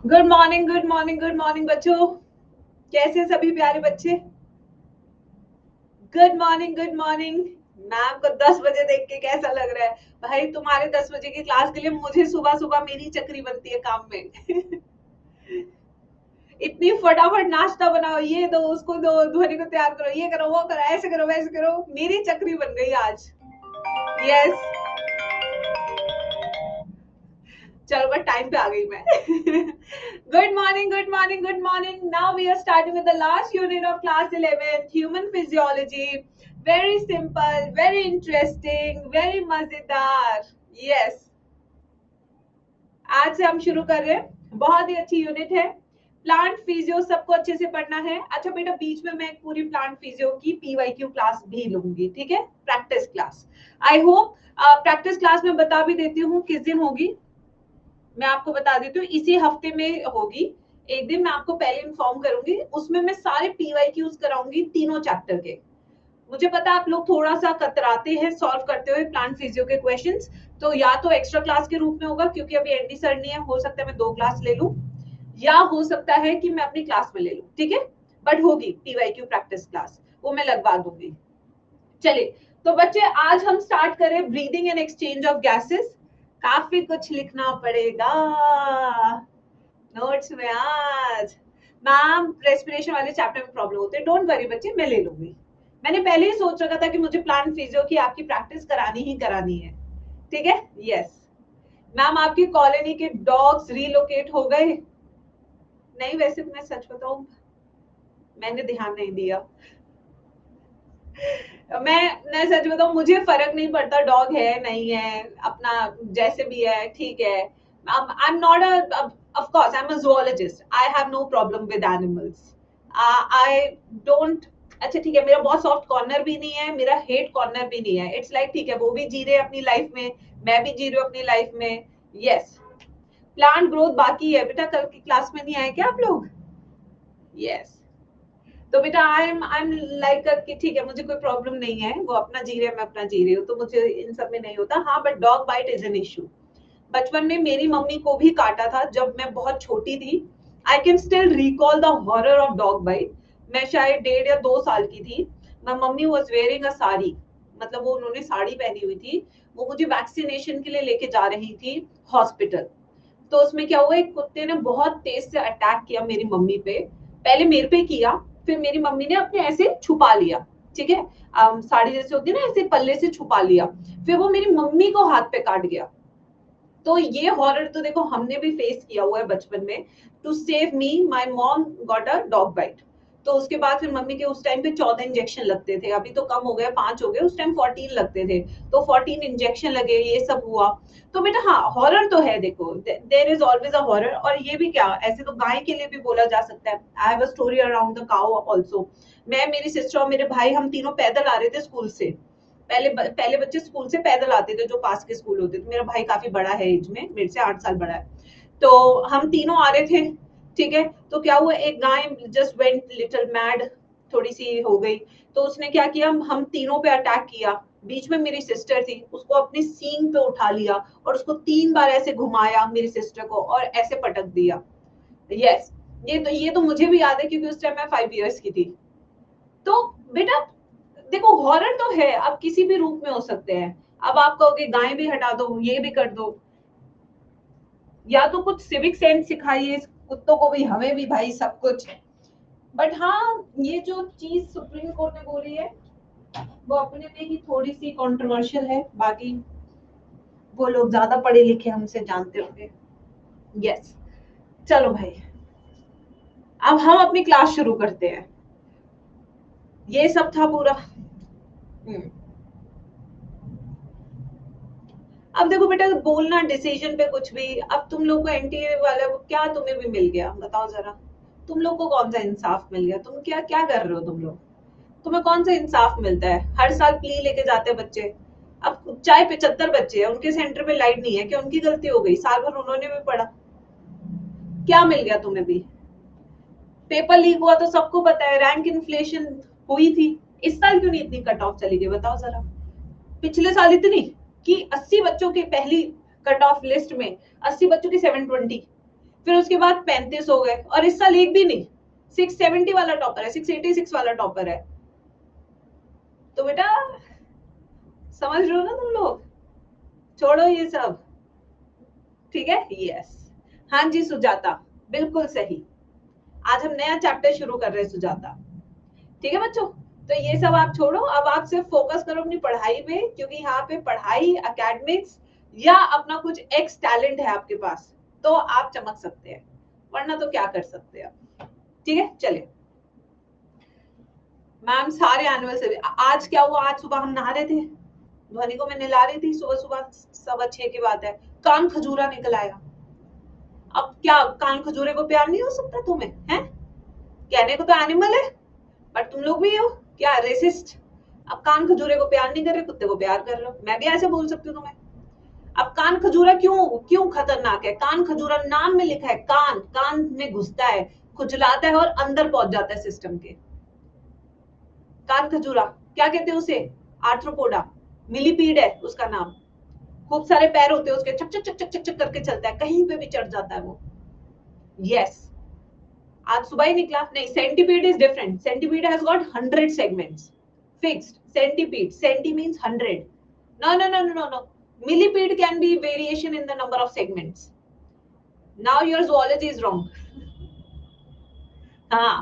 Good morning, good morning, good morning बच्चों। कैसे हैं सभी प्यारे बच्चे? Good morning, good morning. Ma'am को 10 बजे देख के कैसा लग रहा है? भाई तुम्हारे 10 बजे की क्लास के लिए मुझे सुबह सुबह मेरी चक्री बनती है काम में। इतनी फटाफट नाश्ता बनाओ, ये दो उसको दो, ध्वनि को तैयार करो, ये करो वो करो, ऐसे करो वैसे करो, मेरी चक्री बन गई आज। यस। चलो बट टाइम पे आ गई मैं। Good morning, good morning, good morning. Now we are starting with the last unit of class 11 human physiology. Very simple, very interesting, very मजेदार। यस, आज से हम शुरू कर रहे हैं। बहुत ही अच्छी यूनिट है। प्लांट फिजियो सबको अच्छे से पढ़ना है। अच्छा बेटा, बीच में मैं एक पूरी प्लांट फिजियो की पीवाईक्यू क्लास भी लूंगी, ठीक है? Practice class. I hope practice class में बता भी देती हूँ किस दिन होगी। मैं आपको बता देती हूँ, इसी हफ्ते में होगी। एक दिन मैं आपको पहले इन्फॉर्म करूंगी, उसमें मैं सारे पीवाईक्यूज कराऊंगी तीनों चैप्टर के। मुझे पता है आप लोग थोड़ा सा कतराते हैं सॉल्व करते हुए प्लांट फिजियो के क्वेश्चंस, तो या तो एक्स्ट्रा क्लास के रूप में होगा क्योंकि अभी एनडी सर नहीं है, हो सकता है मैं 2 क्लास ले लूं, या हो सकता है कि मैं अपनी क्लास में ले लूं, ठीक है? बट होगी पीवाईक्यू प्रैक्टिस क्लास, वो मैं लगवा दूंगी। चलिए, तो बच्चे आज हम स्टार्ट करें breathing and exchange of gases. काफी कुछ लिखना पड़ेगा नोट्स में आज। मैम रेस्पिरेशन वाले चैप्टर में प्रॉब्लम होते हैं, डोंट वरी बच्चे, मैं ले लूंगी। मैंने पहले ही सोच रखा था कि मुझे प्लांट फिजियो की आपकी प्रैक्टिस करानी ही करानी है, ठीक है? यस। मैम आपकी कॉलोनी के डॉग्स रिलोकेट हो गए? नहीं, वैसे तो मैं सच बताऊं, मैंने ध्यान नहीं दिया। मैं सच बताऊं, मुझे फर्क नहीं पड़ता डॉग है नहीं है, अपना जैसे भी है ठीक है। I am not of course I am a zoologist, I have no problem with animals. I don't. अच्छा ठीक है, मेरा बहुत सॉफ्ट कॉर्नर भी नहीं है, मेरा हेट कॉर्नर भी नहीं है। इट्स लाइक ठीक है, वो भी जी रहे अपनी लाइफ में, मैं भी जी रही हूँ अपनी लाइफ में। यस। प्लांट ग्रोथ बाकी है बेटा, कल की क्लास में नहीं आए क्या आप लोग? यस। तो बेटा आई एम लाइक कि ठीक है, मुझे कोई प्रॉब्लम नहीं है, वो अपना जी रहे हैं, मैं अपना जी रही हूँ, तो मुझे इन सब में नहीं होता। हाँ but dog bite is an issue. बचपन में मेरी मम्मी को भी काटा था जब मैं बहुत छोटी थी। I can still recall the horror of dog bite. मैं शायद 1.5 या 2 साल की थी। My mummy was wearing a sari, मतलब वो उन्होंने साड़ी पहनी हुई थी। वो मुझे वैक्सीनेशन के लिए लेके जा रही थी हॉस्पिटल। तो उसमें क्या हुआ, एक कुत्ते ने बहुत तेज से अटैक किया मेरी मम्मी पे। पहले मेरे पे किया, फिर मेरी मम्मी ने अपने ऐसे छुपा लिया, ठीक है? साड़ी जैसे होती है ना, ऐसे पल्ले से छुपा लिया। फिर वो मेरी मम्मी को हाथ पे काट गया। तो ये हॉरर तो देखो हमने भी फेस किया हुआ है बचपन में। To save me my mom got a dog bite. तो उसके बाद फिर मम्मी के उस टाइम पे 14 इंजेक्शन लगते थे, अभी तो कम हो गए, 5 हो गए, उस टाइम 14 लगते थे। तो 14 इंजेक्शन लगे, ये सब हुआ। तो बेटा हाँ, हॉरर तो है, देखो there is always a horror. और ये भी क्या, ऐसे तो गाय के लिए भी बोला जा सकता है। I have a story around the cow also. मैं, मेरी सिस्टर और मेरे भाई, हम तीनों पैदल आ रहे थे स्कूल से। पहले बच्चे स्कूल से पैदल आते थे जो पास के स्कूल होते थे। मेरा भाई काफी बड़ा है एज में, मेरे से 8 साल बड़ा है। तो हम तीनों आ रहे थे, ठीक है? तो क्या हुआ, एक guy just went little mad, थोड़ी सी हो गई। तो उसने क्या किया, हम तीनों पे अटैक किया। बीच में मेरी सिस्टर थी, उसको अपनी सींग पे उठा लिया और उसको 3 बार ऐसे घुमाया मेरी सिस्टर को, और ऐसे पटक दिया। यस। ये तो मुझे भी याद है क्योंकि उस टाइम मैं 5 इयर्स की थी। तो बेटा देखो, हॉरर तो है, अब किसी भी रूप में हो सकते हैं। अब आप कहोगे गाय भी हटा दो, ये भी कर दो, या तो कुछ सिविक सेंस सिखाइए कुत्तों को भी, हमें भी भाई, सब कुछ। बट हाँ, ये जो चीज सुप्रीम कोर्ट ने बोली है वो अपने में ही थोड़ी सी कंट्रोवर्शियल है। बाकी वो लोग ज्यादा पढ़े लिखे हमसे जानते होंगे। यस। चलो भाई, अब हम अपनी क्लास शुरू करते हैं। ये सब था पूरा। अब देखो बेटा, बोलना डिसीजन पे कुछ भी, अब तुम लोग को एनटीए वाला वो क्या तुम्हें भी मिल गया, बताओ जरा। तुम लोग को कौन सा इंसाफ मिल गया? तुम क्या क्या कर रहे हो तुम लोग? तुम्हें कौन सा इंसाफ मिलता है? हर साल प्ली लेके जाते हैं बच्चे। अब चाहे 75 बच्चे हैं, उनके सेंटर पे लाइट नहीं है, क्या उनकी गलती हो गई? साल भर उन्होंने भी पढ़ा। क्या मिल गया तुम्हें भी? पेपर लीक हुआ तो सबको पता है, रैंक इन्फ्लेशन हुई थी। इस साल क्यों नहीं इतनी कट ऑफ चली गई, बताओ जरा। पिछले साल इतनी कि 80 बच्चों की पहली कट ऑफ लिस्ट में 80 बच्चों की 720, फिर उसके बाद 35 हो गए, और इस साल एक भी नहीं। 670 वाला टॉपर है, 686 वाला टॉपर है। तो बेटा समझ रहे हो ना तुम लोग, छोड़ो ये सब, ठीक है। यस, हाँ जी सुजाता, बिल्कुल सही। आज हम नया चैप्टर शुरू कर रहे हैं सुजाता, ठीक है बच्चों। तो ये सब आप छोड़ो, अब आप सिर्फ फोकस करो अपनी पढ़ाई पे, क्योंकि यहाँ पे पढ़ाई, एकेडमिक्स या अपना कुछ एक्स टैलेंट है आपके पास तो आप चमक सकते हैं, वरना तो क्या कर सकते हैं, ठीक है। चलिए मैम, सारे एनुअल से आज क्या हुआ, आज सुबह हम नहा रहे थे, ध्वनि को मैं नहला रही थी सुबह सुबह, 6:15 की बात है, कान खजूरा निकल आया। अब क्या कान खजूरे को प्यार नहीं हो सकता तुम्हें, है? कहने को तो एनिमल है, पर तुम लोग भी हो क्या रेसिस्ट? अब कान खजूरे को प्यार नहीं कर रहे, कुत्ते को प्यार कर रहे हो, मैं भी ऐसे बोल सकती हूँ तुम्हें। अब कान खजूरा क्यों क्यों खतरनाक है? कान खजूरा नाम में लिखा है, कान कान में घुसता है, खुजलाता है और अंदर पहुंच जाता है सिस्टम के। कान खजूरा क्या कहते हैं उसे? आर्थ्रोपोडा, मिलीपीड है उसका नाम। खूब सारे पैर होते हैं उसके, चक चक चक चक चक चक करके चलता है, कहीं पे भी चढ़ जाता है वो। यस, आज सुबह ही निकला। नहीं, centipede is different, centipede has got 100 segments, fixed. Centipede, centi means 100, no no no no no no, millipede can be variation in the number of segments. Now your zoology is wrong. हाँ,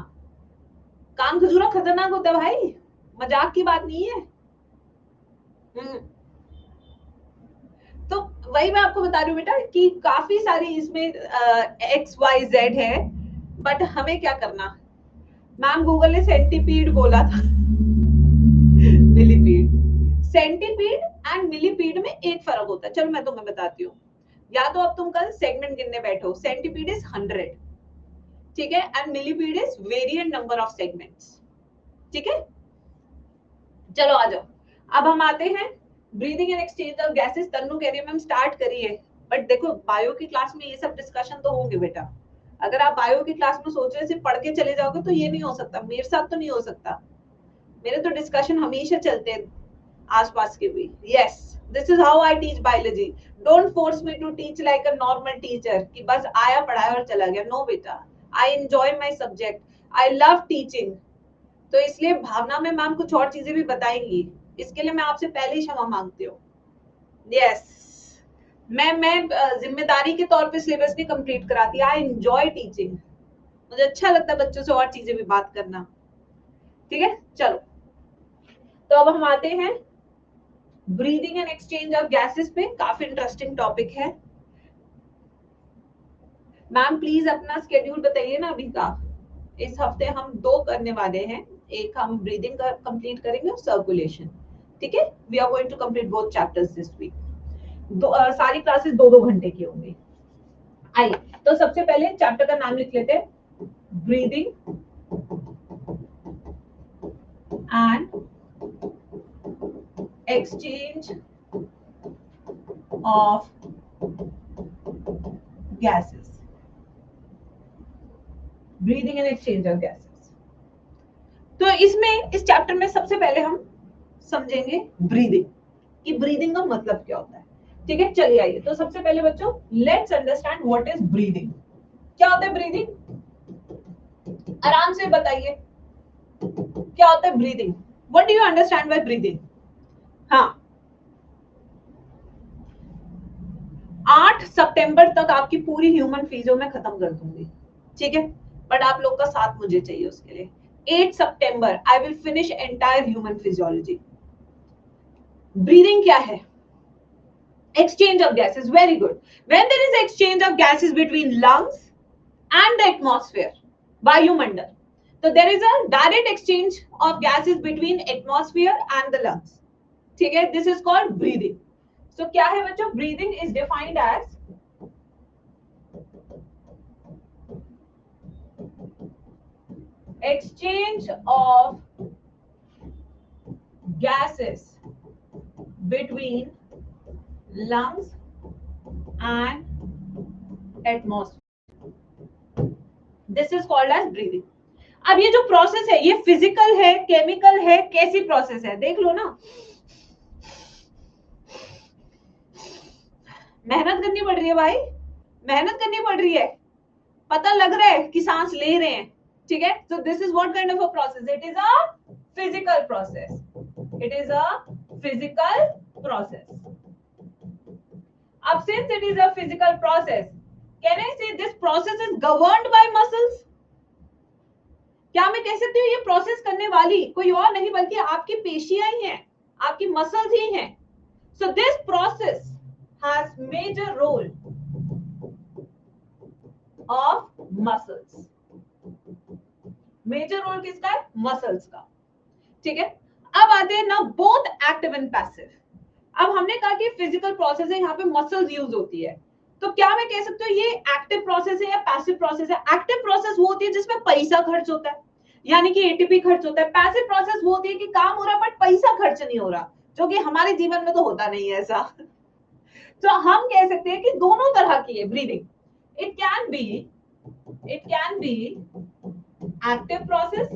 कान खजूरा खतरनाक होता है भाई, मजाक की बात नहीं है। तो वही मैं आपको बता रही हूँ बेटा कि काफी सारी इसमें एक्स वाई जेड है, बट हमें क्या करना। मैम गूगल ने सेंटीपीड बोला था मिलीपीड। सेंटीपीड एंड मिलीपीड में एक फर्क होता है, चलो मैं तुम्हें बताती हूँ। या तो अब तुम कल सेगमेंट गिनने बैठो, सेंटीपीड इज 100, ठीक है, and millipede is variant number of segments, ठीक है। चलो आ जाओ, अब हम आते हैं breathing and exchange of gases. Tannu कह रही है मैम स्टार्ट करिए, बट देखो बायो की क्लास में ये सब डिस्कशन तो होंगे बेटा। अगर आप बायो की क्लास में सोच रहे सिर्फ पढ़ के चले जाओगे तो ये नहीं हो सकता, मेरे साथ तो नहीं हो सकता। मेरे तो डिस्कशन हमेशा चलते हैं आसपास के भी। Yes, this is how I teach biology. Don't force me to teach like a normal teacher कि बस आया पढ़ाया और चला गया। नो बेटा, I enjoy my subject, I love teaching. तो इसलिए भावना में मैम कुछ और चीजें भी बताएंगी, इसके लिए मैं आपसे पहले ही क्षमा मांगती हूँ। यस, मैं जिम्मेदारी के तौर पे सिलेबस नहीं कंप्लीट कराती, आई एंजॉय टीचिंग, मुझे अच्छा लगता है बच्चों से और चीजें भी बात करना, ठीक है। चलो तो अब हम आते हैं breathing and exchange of gases पे, काफी इंटरेस्टिंग टॉपिक है। मैम प्लीज अपना स्केड्यूल बताइए ना अभी का। इस हफ्ते हम 2 करने वाले हैं, एक हम ब्रीदिंग का कंप्लीट करेंगे और सर्कुलेशन, ठीक है। We are going to complete both chapters this week. सारी क्लासेस 2-2 घंटे की होंगी। आइए तो सबसे पहले चैप्टर का नाम लिख लेते हैं, breathing and exchange of gases. Breathing and exchange of gases. तो इसमें इस चैप्टर में सबसे पहले हम समझेंगे ब्रीदिंग, कि ब्रीदिंग का मतलब क्या होता है, ठीक है। चलिए आइए तो सबसे पहले बच्चों let's understand what is breathing. क्या होता है ब्रीदिंग, आराम से बताइए क्या होता है breathing, what do you understand by breathing. हाँ, 8 सितंबर तक आपकी पूरी ह्यूमन फिजियो में खत्म कर दूंगी, ठीक है, बट आप लोग का साथ मुझे चाहिए उसके लिए। 8 सितंबर I will finish entire human physiology. Breathing क्या है? Exchange of gases, very good. When there is exchange of gases between lungs and the atmosphere, वायुमंडल, so there is a direct exchange of gases between atmosphere and the lungs, ठीक है, this is called breathing. So क्या है बच्चों, breathing is defined as exchange of gases between lungs and atmosphere. This is called as breathing. अब ये जो process है ये फिजिकल है, केमिकल है, कैसी प्रोसेस है देख लो ना। मेहनत करनी पड़ रही है भाई, मेहनत करनी पड़ रही है। पता लग रहा है कि सांस ले रहे हैं, ठीक है। So this is what kind of a process, it is a physical process, it is a physical process. अब since it is a physical process, can I say this process is governed by muscles? क्या मैं कह सकती हूँ ये process करने वाली कोई और नहीं बल्कि आपकी पेशियां ही हैं, आपकी मसल्स ही हैं। So this process has major role of muscles. Major role किसका है? मसल्स का, ठीक है। अब आते हैं ना बोथ एक्टिव एंड पैसिव। अब हमने कहा कि फिजिकल प्रोसेस है, यहाँ पे मसल्स यूज होती है, तो क्या मैं कह सकती हूँ ये एक्टिव प्रोसेस है या पैसिव प्रोसेस है? एक्टिव प्रोसेस वो होती है जिसमें पैसा खर्च होता है, यानी कि एटीपी खर्च होता है। पैसिव प्रोसेस वो होती है कि काम हो रहा है बट पैसा खर्च नहीं हो रहा, जो कि हमारे जीवन में तो होता नहीं है ऐसा। तो हम कह सकते हैं कि दोनों तरह की है breathing. It can be active process,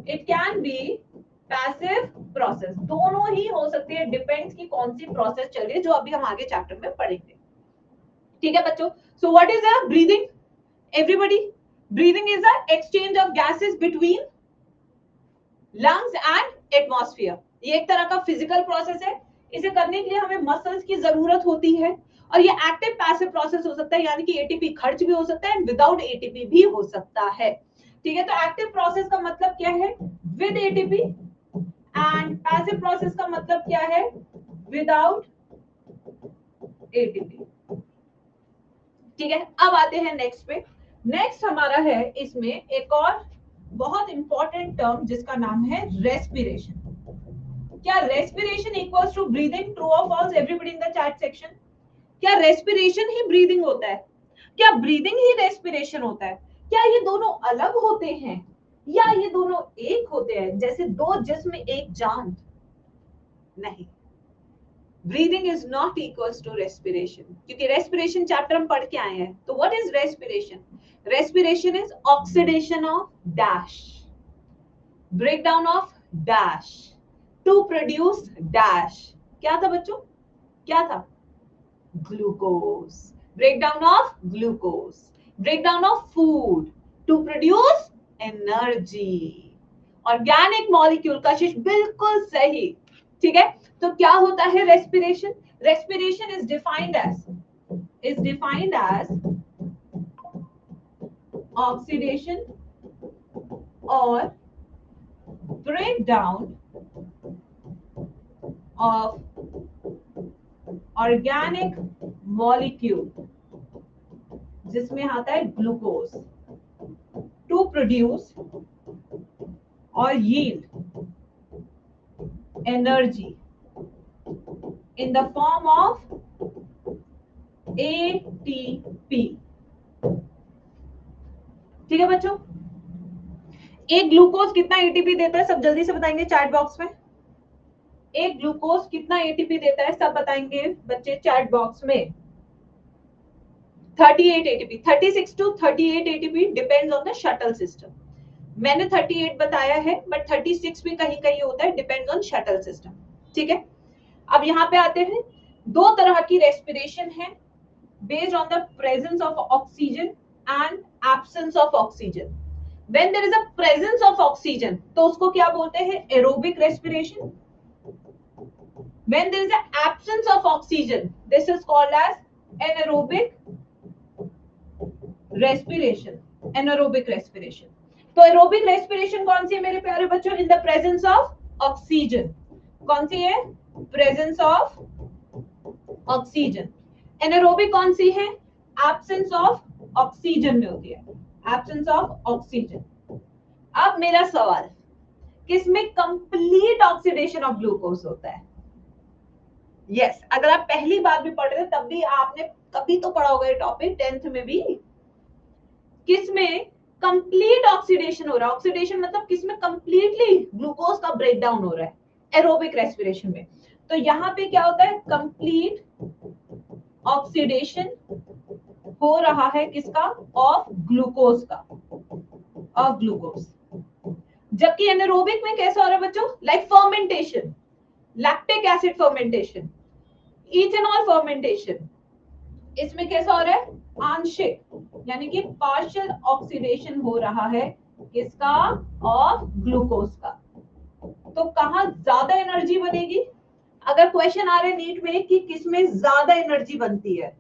it can be passive process, दोनों ही हो सकती है, डिपेंड्स की कौन सी प्रोसेस चल रही है, जो अभी हम आगे चैप्टर में पढ़ेंगे, ठीक है बच्चों। So what is a breathing? Everybody, breathing is a exchange of gases between lungs and atmosphere. ये एक तरह का फिजिकल प्रोसेस है, इसे करने के लिए हमें मसल्स की जरूरत होती है, और ये एक्टिव पैसिव प्रोसेस हो सकता है, यानी कि एटीपी खर्च भी हो सकता है एंड विदाउट एटीपी भी हो सकता है, ठीक है। तो एक्टिव प्रोसेस का मतलब क्या है? With ATP, and passive process का मतलब क्या है? विदाउट एटीपी, ठीक है। अब आते हैं नेक्स्ट पे। नेक्स्ट हमारा है इसमें एक और बहुत इंपॉर्टेंट टर्म जिसका नाम है रेस्पिरेशन। क्या respiration equals to breathing? True और false? Everybody in the chat section. क्या रेस्पिरेशन ही ब्रीदिंग होता है? क्या ब्रीदिंग ही रेस्पिरेशन होता है? क्या ये दोनों अलग होते हैं या ये दोनों एक होते हैं, जैसे दो जिस्म एक जान? नहीं, breathing is not equals to respiration, क्योंकि रेस्पिरेशन चैप्टर हम पढ़ के आए हैं। तो what is respiration? Respiration is oxidation of dash, breakdown of dash to produce dash. क्या था बच्चों? क्या था? Glucose, breakdown of glucose, breakdown of food to produce energy. Organic molecule, Kashish बिल्कुल सही, ठीक है। तो क्या होता है respiration? Respiration is defined as oxidation और ब्रेकडाउन ऑफ ऑर्गेनिक मॉलिक्यूल, जिसमें आता है ग्लूकोज, टू प्रोड्यूस और yield energy in the form of ATP, ठीक है बच्चों। एक ग्लूकोज कितना एटीपी देता है? सब जल्दी से बताएंगे चैट बॉक्स में। एक ग्लूकोज कितना एटीपी देता है? सब बताएंगे बच्चे चैट बॉक्स में। 38 ATP, 36 to 38 ATP, depends on the shuttle system. मैंने 38 बताया है बट 36 भी कहीं कहीं होता है, डिपेंड्स ऑन शटल सिस्टम, ठीक है। अब यहाँ पे आते हैं, दो तरह की रेस्पिरेशन है based on the presence of oxygen and absence of oxygen. When there is a presence of oxygen तो उसको क्या बोलते हैं? Aerobic respiration. When there is a absence of oxygen this is called as anaerobic respiration, anaerobic respiration. तो aerobic respiration कौन सी है मेरे प्यारे बच्चों? In the presence of oxygen. कौन सी है? Presence of oxygen. एनारोबिक कौन सी है? एब्सेंस ऑफ ऑक्सीजन में होती है, एब्सेंस ऑफ ऑक्सीजन। अब मेरा सवाल, किसमें कंप्लीट ऑक्सीडेशन ऑफ ग्लूकोज होता है? यस, अगर आप पहली बार भी पढ़ रहे हो तब भी आपने कभी तो पढ़ा होगा ये टॉपिक 10th में भी। किसमें कंप्लीट ऑक्सीडेशन हो रहा है? ऑक्सीडेशन मतलब किसमें कंप्लीटली ग्लूकोज का ब्रेकडाउन हो रहा है? एरोबिक रेस्पिरेशन में। तो यहाँ पे क्या होता है? कंप्लीट ऑक्सीडेशन हो रहा है किसका? ऑफ ग्लूकोज का, ऑफ ग्लूकोज। जबकि एनारोबिक में कैसा हो रहा है बच्चों? Like fermentation, lactic acid fermentation, ethanol fermentation, इसमें कैसा हो रहा है, आंशिक, यानी कि पार्शियल ऑक्सीडेशन हो रहा है किसका, ऑफ ग्लूकोज का। तो कहां ज्यादा एनर्जी बनेगी, अगर क्वेश्चन आ रहे नीट में कि किसमें ज्यादा एनर्जी बनती है,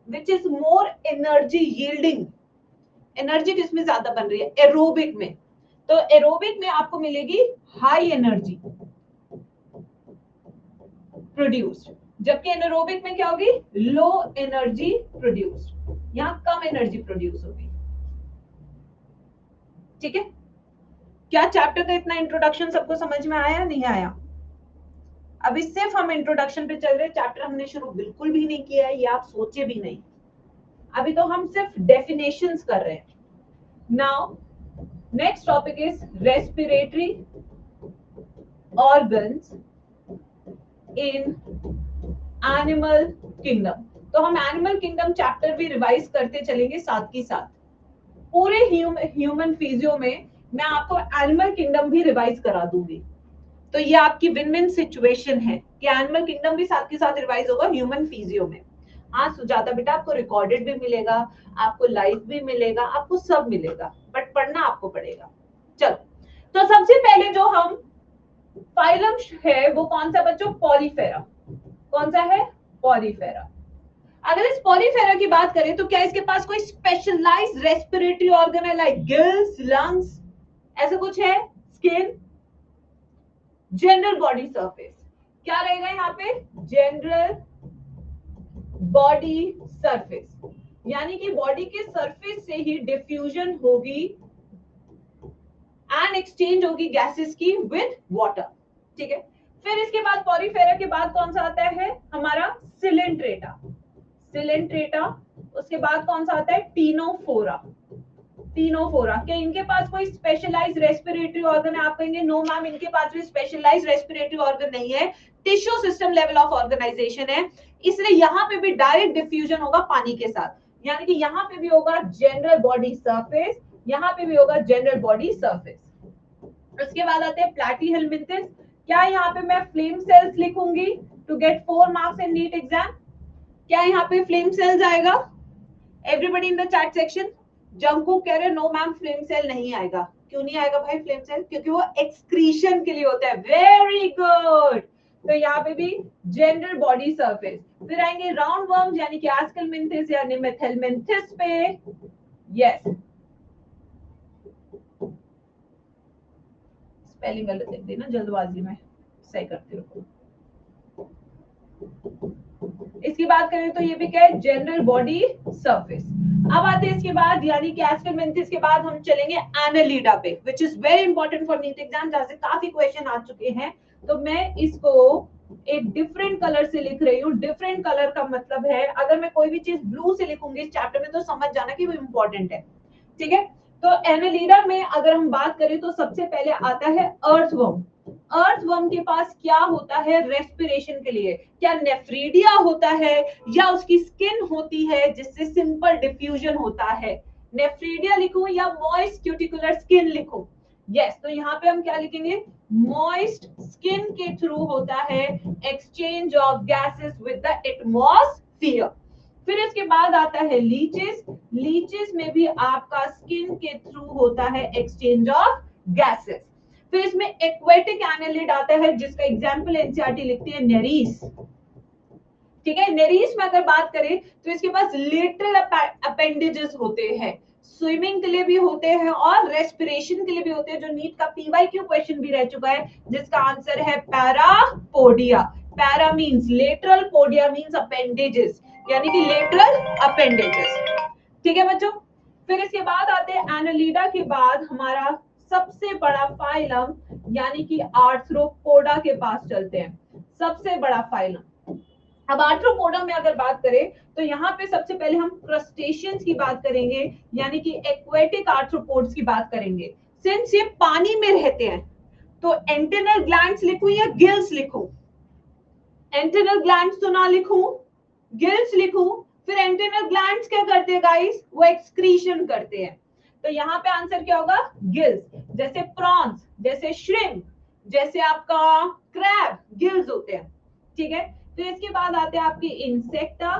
which is more energy yielding, energy किसमें ज्यादा बन रही है, एरोबिक में। तो एरोबिक में आपको मिलेगी हाई एनर्जी प्रोड्यूस्ड, जबकि एनारोबिक में क्या होगी, लो एनर्जी प्रोड्यूस्ड, यहां कम एनर्जी प्रोड्यूस होगी। ठीक है, क्या चैप्टर का इतना इंट्रोडक्शन सबको समझ में आया, नहीं आया? अभी सिर्फ हम इंट्रोडक्शन पे चल रहे, चैप्टर हमने शुरू बिल्कुल भी नहीं किया है, ये आप सोचे भी नहीं। अभी तो हम सिर्फ डेफिनेशंस कर रहे हैं। Now next topic is respiratory organs in animal kingdom. तो हम एनिमल किंगडम चैप्टर भी रिवाइज करते चलेंगे साथ ही साथ। पूरे ह्यूमन फिजियो में मैं आपको एनिमल किंगडम भी रिवाइज करा दूंगी। तो ये आपकी विन विन सिचुएशन है कि एनिमल किंगडम भी साथ के साथ रिवाइज होगा ह्यूमन फिजियो में। हाँ सुजाता बेटा, आपको रिकॉर्डेड भी मिलेगा, आपको लाइव भी मिलेगा, आपको सब मिलेगा, बट पढ़ना आपको पड़ेगा। चलो, तो सबसे पहले जो हम फाइलम है वो कौन सा बच्चों, पॉलीफेरा। कौन सा है, पॉलीफेरा। अगर इस पॉलीफेरा की बात करें तो क्या इसके पास कोई स्पेशलाइज्ड रेस्पिरेटरी ऑर्गन है, लाइक गिल्स, लंग्स, ऐसा कुछ है, स्किन, जनरल बॉडी सरफेस। क्या रहेगा यहाँ पे, जनरल बॉडी सरफेस, यानी कि बॉडी के सरफेस से ही डिफ्यूजन होगी एंड एक्सचेंज होगी गैसेस की विद वाटर। ठीक है, फिर इसके बाद पॉलीफेरा के बाद कौन सा आता है हमारा, सिलेंट्रेटा। सिलेंट्रेटा, उसके बाद कौन सा आता है, टीनोफोरा। टीनोफोरा, क्या इनके पास कोई स्पेशलाइज्ड रेस्पिरेटरी ऑर्गन है, आप कहेंगे नो मैम इनके पास भी स्पेशलाइज्ड रेस्पिरेटरी ऑर्गन नहीं है, tissue system level of organization है, इसलिए यहां पे भी डायरेक्ट डिफ्यूजन होगा पानी के साथ, यानी कि यहां पे भी होगा जनरल बॉडी सरफेस, यहां पे भी होगा जनरल बॉडी सरफेस। उसके बाद आते हैं प्लैटीहेलमिंथस। क्या यहाँ पे मैं फ्लेम सेल्स लिखूंगी to get 4 marks in NEET exam, क्या यहाँ पे फ्लेम सेल्स आएगा, everybody in the chat section. Janku कह रहे नो मैम फ्लेम सेल नहीं आएगा, क्यों नहीं आएगा भाई फ्लेम सेल, क्योंकि वो एक्सक्रीशन के लिए होता है। वेरी गुड, तो यहाँ पे भी जनरल बॉडी सरफेस। फिर आएंगे राउंड वर्म यानी कि एस्केलमिंथिस या निमेथेलमिंथिस पे। यस, स्पेलिंग गलत लिख देना जल्दबाजी में, सही करते रहो। इसकी बात करें तो ये भी क्या है, जनरल बॉडी सरफेस। अब आते हैं इसके बाद, यानी कि एस्केलमिंथिस के बाद हम चलेंगे एनालिडा पे, which is very important for NEET exam, जहां से काफी क्वेश्चन आ चुके हैं। तो मैं इसको एक डिफरेंट कलर से लिख रही हूँ। डिफरेंट कलर का मतलब है, अगर मैं कोई भी चीज ब्लू से लिखूंगी इस चैप्टर में तो समझ जाना कि वो इंपॉर्टेंट है। ठीक है, तो एनालिडा में अगर हम बात करें तो सबसे पहले आता है अर्थवर्म। अर्थवर्म के पास क्या होता है रेस्पिरेशन के लिए, क्या नेफ्रीडिया होता है या उसकी स्किन होती है जिससे सिंपल डिफ्यूजन होता है। नेफ्रीडिया लिखूं या मॉइस्ट क्यूटिकुलर स्किन लिखूं, यस, तो यहाँ पे हम क्या लिखेंगे, मॉइस्ट स्किन के थ्रू होता है exchange of gases with the atmosphere. फिर इसके बाद आता है लीचेस। लीचेस में भी आपका स्किन के थ्रू होता है एक्सचेंज ऑफ गैसेस। फिर इसमें एक्वेटिक एनालिड आता है जिसका एग्जांपल एनसीईआरटी लिखती है नेरीस। ठीक है, नेरीस में अगर बात करें तो इसके पास लेटरल अपेंडेजेस होते हैं, स्विमिंग के लिए भी होते हैं और रेस्पिरेशन के लिए भी होते हैं, जो नीट का पीवाईक्यू क्वेश्चन भी रह चुका है, जिसका आंसर है parapodia. Para means lateral, podia means appendages, यानी कि लेटरल अपेंडेजेस। ठीक है बच्चों, फिर इसके बाद आते हैं एनालिडा के बाद हमारा सबसे बड़ा फाइलम यानी कि आर्थ्रोपोडा के पास चलते हैं, सबसे बड़ा फाइलम। अब आर्थ्रोपोडा में अगर बात करें तो यहाँ पे सबसे पहले हम क्रस्टेशियंस की बात करेंगे, यानी कि एक्वेटिक आर्थ्रोपोड्स की बात करेंगे। सिंस ये पानी में रहते हैं तो एंटेनल ग्लैंड्स लिखूं या गिल्स लिखूं, एंटेनल ग्लैंड्स तो ना लिखूं, गिल्स लिखूं। फिर एंटेनल ग्लैंड्स क्या करते हैं गाइस, वो एक्सक्रीशन करते हैं, तो यहाँ पे आंसर क्या होगा, गिल्स। जैसे प्रॉन्स, जैसे श्रिम्प, जैसे आपका क्रैब, गिल्स होते हैं। ठीक है, फिर इसके बाद आते हैं आपके इंसेक्टा।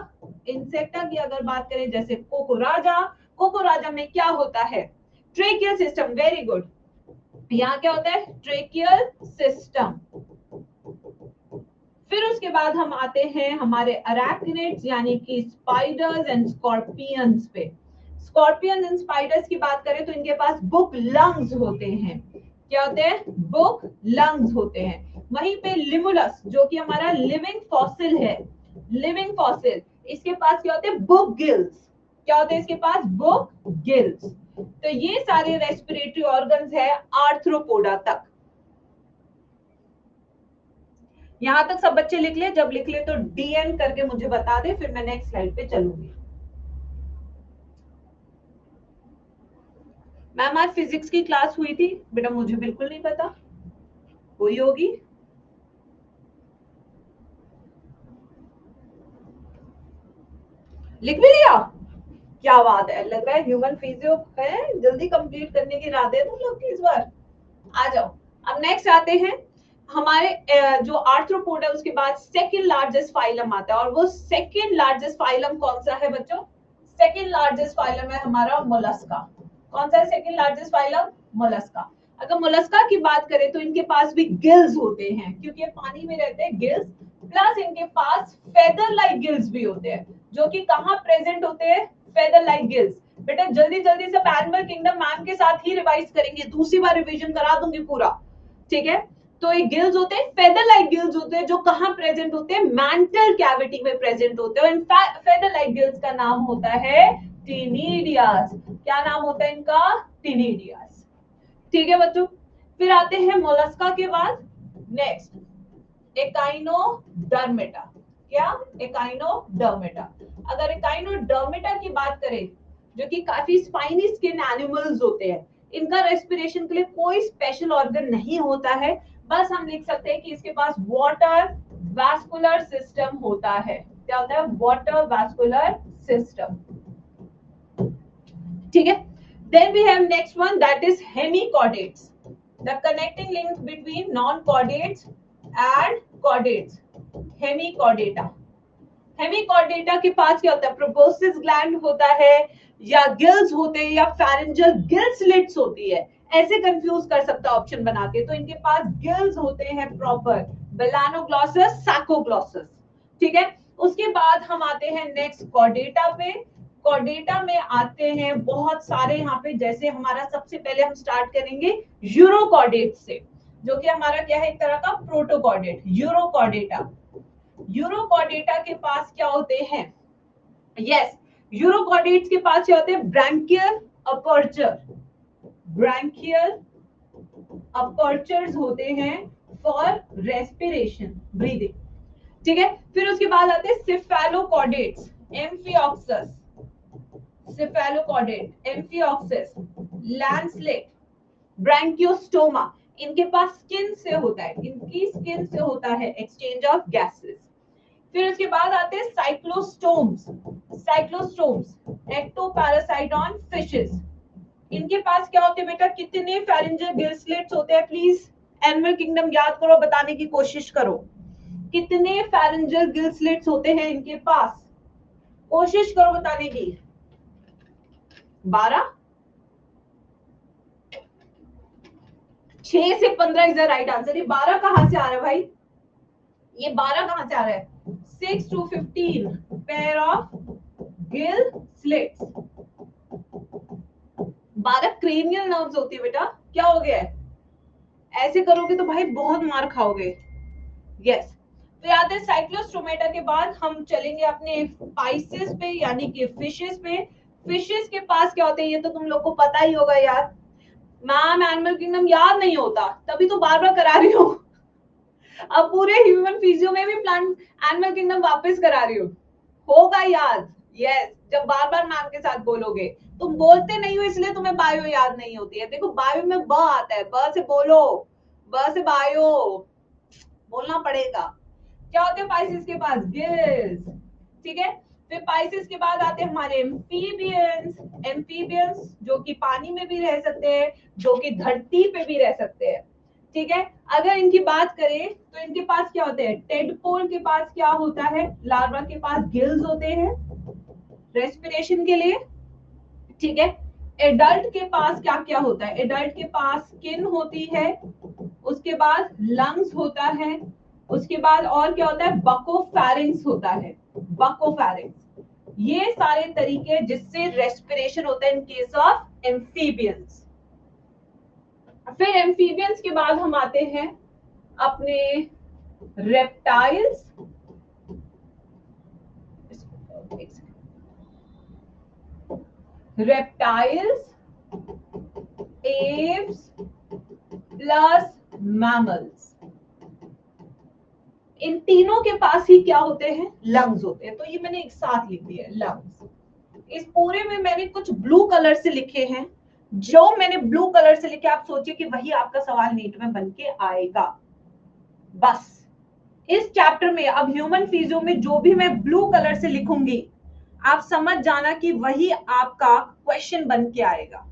इंसेक्टा की अगर बात करें जैसे कोकोराजा, कोकोराजा में क्या होता है, ट्रेकियल सिस्टम, वेरी गुड, यहाँ क्या होता है, ट्रेकियल सिस्टम। फिर उसके बाद हम आते हैं हमारे अरैक्निड्स यानी कि स्पाइडर्स एंड स्कॉर्पियंस पे। स्कॉर्पियन एंड स्पाइडर्स की बात करें तो इनके पास बुक लंग्स होते हैं। क्या होते हैं, बुक लंग्स होते हैं। वहीं पे लिमुलस जो कि हमारा लिविंग फॉसिल है, लिविंग फॉसिल, इसके पास क्या होते हैं, बुक गिल्स। क्या होते हैं इसके पास, बुक गिल्स। तो ये सारे रेस्पिरेटरी ऑर्गन्स है आर्थ्रोपोडा तक। यहां तक सब बच्चे लिख ले, जब लिख ले तो डीएन करके मुझे बता दे, फिर मैं नेक्स्ट स्लाइड पे चलूंगी। मैम आज फिजिक्स की क्लास हुई थी बेटा, मुझे बिल्कुल नहीं पता, हुई होगी। लिख भी लिया, क्या बात है, लग रहा है ह्यूमन फिजियो है, जल्दी कंप्लीट करने की इरादे है तुम लोग की इस बार। आ जाओ, अब नेक्स्ट आते हैं हमारे जो आर्थ्रोपोड है उसके बाद सेकंड लार्जेस्ट फाइलम आता है, और वो सेकंड लार्जेस्ट फाइलम कौन सा है बच्चों, सेकंड लार्जेस्ट फाइलम है हमारा मोलस्का। कौन सा है सेकंड लार्जेस्ट फाइलम, मोलस्का। अगर मोलस्का की बात करें तो इनके पास भी गिल्स होते हैं, क्योंकि ये पानी में रहते हैं, गिल्स, प्लस इनके पास फेदर लाइक गिल्स भी होते हैं, जो कि कहाँ प्रेजेंट होते हैं, फेदर लाइक गिल्स। बेटा जल्दी जल्दी से एनिमल किंगडम मैम के साथ ही रिवाइज करेंगे, दूसरी बार रिवीजन करा दूंगी पूरा, ठीक है। तो ये गिल्स होते हैं, फेदर लाइक गिल्स होते हैं, जो कहाँ प्रेजेंट होते हैं, मैंटल कैविटी में प्रेजेंट होते हैं। फेदर लाइक गिल्स का नाम होता है टिनिडियास। क्या नाम होता है इनका, टिनिडियास। ठीक है बच्चों। फिर आते हैं मोलस्का के बाद नेक्स्ट एकाइनोडर्मेटा। क्या, एकाइनोडर्मेटा। अगर एकाइनोडर्मेटा की बात करें, जो कि काफी स्पाइनी स्किन एनिमल्स होते हैं, इनका रेस्पिरेशन के लिए कोई स्पेशल ऑर्गन नहीं होता है, बस हम लिख सकते हैं कि इसके पास वाटर वैस्कुलर सिस्टम होता है। क्या होता है, वाटर वैस्कुलर सिस्टम, ठीक है। Then we have next one, that is hemichordates, the connecting links between non-chordates and chordates, hemichordata। Hemichordata के पास क्या होता है, प्रोबोसिस ग्लैंड होता है, या गिल्स होते हैं, या फेरेंजियल गिल स्लिट्स होती है, ऐसे कंफ्यूज कर सकता है ऑप्शन बना के। तो इनके पास गिल्स होते हैं प्रॉपर, बेलानोग्लॉसस, सैकोग्लॉसस, ठीक है। उसके बाद हम आते हैं नेक्स्ट कॉर्डेटा पे। कॉर्डेटा में आते हैं बहुत सारे यहाँ पे, जैसे हमारा सबसे पहले हम स्टार्ट करेंगे यूरोकॉर्डेट से, जो कि हमारा क्या है, एक तरह का प्रोटोकॉर्डेट, यूरोकॉर्डेटा। यूरोकॉर्डेटा के पास क्या होते हैं, यस, यूरोकॉर्डेट्स के पास क्या होते हैं, ब्रैंकियल अपर्चर, ब्रैंकियल अपर्चर्स होते हैं फॉर रेस्पिरेशन, ब्रीदिंग, ठीक है। फिर उसके बाद आते हैं सिफेलोकॉर्डेट्स, एम्फिऑक्सस, सिफेलोकॉर्डेट, एम्फिऑक्सस, लैंडस्लेट, ब्रैंकियोस्टोमा। इनके पास स्किन से होता है, इनकी स्किन से होता है एक्सचेंज ऑफ गैसेस। फिर उसके बाद आते हैं cyclostomes, cyclostomes, ectoparasite on fishes. इनके पास क्या होते हैं बेटा, कितने फेरेंजियल गिल स्लिट्स होते हैं, प्लीज एनिमल किंगडम याद करो, बताने की कोशिश करो, कितने फेरेंजियल गिल स्लिट्स होते हैं इनके पास, कोशिश करो बताने की। 12, 6 से 15 इज द राइट आंसर। ये 12 कहां से आ रहा है भाई, ये 12 कहां से आ रहा है, 6 to 15 pair of gill slits. 12 cranial nerves होती है बेटा। क्या हो गया है, ऐसे करोगे तो भाई बहुत मार खाओगे, यस। फिर आते हैं साइक्लोस्टोमेटा के बाद हम चलेंगे अपने पाइसेस पे, यानी कि फिशेस पे। फिशेस के पास क्या होते हैं, ये तो तुम लोग को पता ही होगा यार, मैम एनिमल किंगडम याद नहीं होता, तभी तो बार बार करा रही हूँ। अब पूरे ह्यूमन फिजियो में भी प्लांट एनिमल किंगडम वापस करा रही हूँ, होगा याद, यस, जब बार बार मैम के साथ बोलोगे। तुम बोलते नहीं हो इसलिए तुम्हें बायो याद नहीं होती है। देखो बायो में ब आता है, ब से बोलो, ब से बायो बोलना पड़ेगा। क्या होते हैं पाइसेस के पास, गिल्स, ठीक है। फिर पाइसेस के बाद आते हैं हमारे एम्फीबियंस, एम्फीबियंस जो कि पानी में भी रह सकते हैं, जो कि धरती पे भी रह सकते हैं, ठीक है। अगर इनकी बात करें तो इनके पास क्या होते हैं, टेडपोल के पास क्या होता है, लार्वा के पास गिल्स होते हैं रेस्पिरेशन के लिए, ठीक है। एडल्ट के पास क्या क्या होता है, एडल्ट के पास स्किन होती है, उसके बाद लंग्स होता है, उसके बाद और क्या होता है, बकोफैरिंग्स होता है, बकोफैरिंग्स। ये सारे तरीके जिससे रेस्पिरेशन होता है इन केस ऑफ एम्फीबियंस। फिर एम्फीबियंस के बाद हम आते हैं अपने reptiles, reptiles, aves plus mammals. इन तीनों के पास ही क्या होते हैं, लंग्स होते हैं। तो ये मैंने एक साथ लिख दिया लंग्स। इस पूरे में मैंने कुछ ब्लू कलर से लिखे हैं, जो मैंने ब्लू कलर से लिखे आप सोचिए कि वही आपका सवाल नीट में बन के आएगा। बस इस चैप्टर में अब ह्यूमन फिजियो में जो भी मैं ब्लू कलर से लिखूंगी आप समझ जाना कि वही आपका क्वेश्चन बन के आएगा।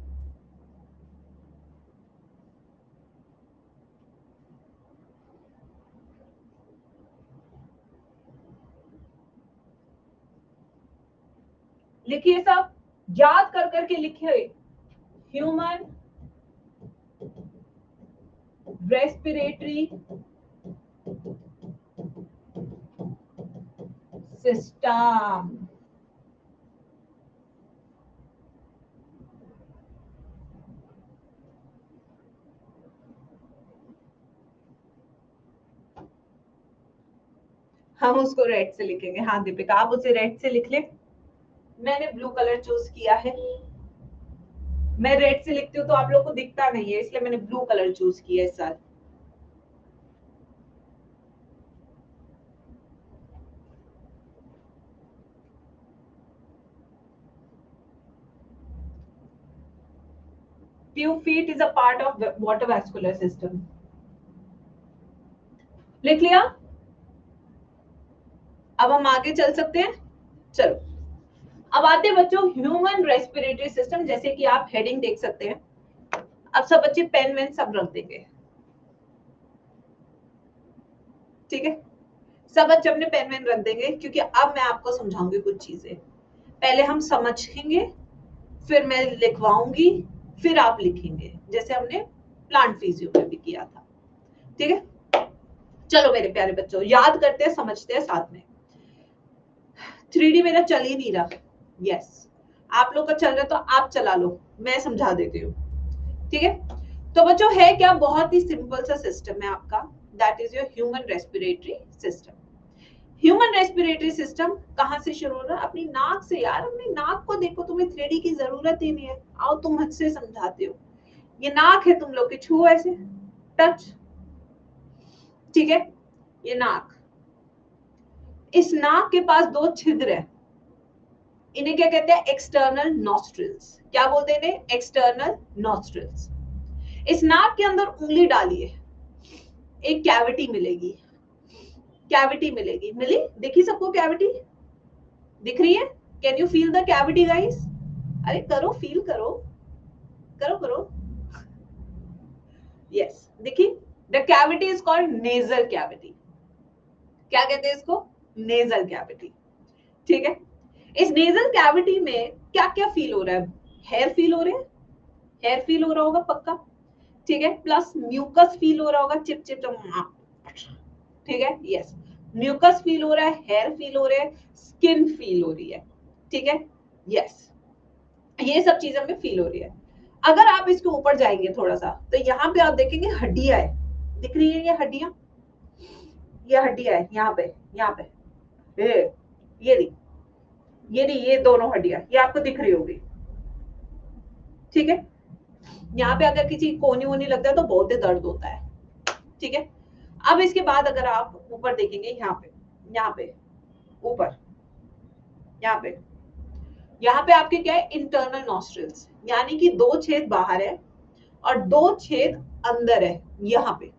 लिखिए सब, याद कर करके लिखिए। Human respiratory system. हम उसको रेड से लिखेंगे। हाँ दीपिका आप उसे रेड से लिख ले, मैंने ब्लू कलर चूज किया है। मैं रेड से लिखती हूँ तो आप लोग को दिखता नहीं है, इसलिए मैंने ब्लू कलर चूज किया इस साल। Few feet is a part of water vascular system. लिख लिया। अब हम आगे चल सकते हैं, चलो। अब आते हैं बच्चों ह्यूमन रेस्पिरेटरी सिस्टम। जैसे कि आप हेडिंग देख सकते हैं, अब सब बच्चे पेन वेन सब रख देंगे, ठीक है। सब बच्चे अपने पेन वेन रख देंगे, क्योंकि अब मैं आपको समझाऊंगी कुछ चीजें। पहले हम समझेंगे, फिर मैं लिखवाऊंगी, फिर आप लिखेंगे, जैसे हमने प्लांट फिजियो में भी किया था, ठीक है। चलो मेरे प्यारे बच्चों, याद करते हैं समझते हैं साथ में। 3D मेरा चल ही नहीं रहा, यस आप लोग का चल रहा है तो आप चला लो, मैं समझा देती हूँ, ठीक है। तो बच्चों है क्या, बहुत ही सिंपल सा सिस्टम है आपका, that is your human respiratory system. Human respiratory system कहाँ से शुरू हो रहा है, अपनी नाक से। यार अपनी नाक को देखो, तुम्हें 3D की जरूरत ही नहीं है, आओ तुम मुझसे समझाते हो। ये नाक है तुम लोग की, छुओ ऐसे, टच, ठीक है। ये नाक, इस नाक के पास दो छिद्र है, इन्हें क्या कहते हैं, एक्सटर्नल नॉस्ट्रिल्स। क्या बोलते हैं इन्हें, एक्सटर्नल नॉस्ट्रिल्स। इस नाक के अंदर उंगली डालिए, एक कैविटी मिलेगी, कैविटी मिलेगी, मिली, देखी सबको कैविटी दिख रही है। Can you feel the cavity guys, अरे करो, फील करो, करो करो, यस देखी। The cavity is called nasal cavity. क्या कहते हैं इसको, नेजल कैविटी, ठीक है। इस नेजल कैविटी में क्या क्या फील हो रहा है, हेयर फील हो रहे हैं, हेयर फील हो रहा होगा पक्का, ठीक है। प्लस म्यूकस फील हो रहा होगा, चिप चिप, ठीक है, यस। म्यूकस फील हो रहा है, हेयर फील हो रहे हैं, स्किन फील हो रही है, ठीक है, यस। ये सब चीजें हमें फील हो रही है। अगर आप इसके ऊपर जाएंगे थोड़ा सा, तो यहाँ पे आप देखेंगे हड्डियां है, दिख रही है ये हड्डियां, ये हड्डियां है यहाँ पे, यहाँ पे ये दी, ये दोनों हड्डियां ये आपको दिख रही होगी, ठीक है। यहाँ पे अगर किसी कोनी वोनी लगता है तो बहुत ही दर्द होता है, ठीक है। अब इसके बाद अगर आप ऊपर देखेंगे, यहाँ पे ऊपर, यहाँ पे आपके क्या है, इंटरनल नॉस्ट्रिल्स, यानी कि दो छेद बाहर है और दो छेद अंदर है। यहाँ पे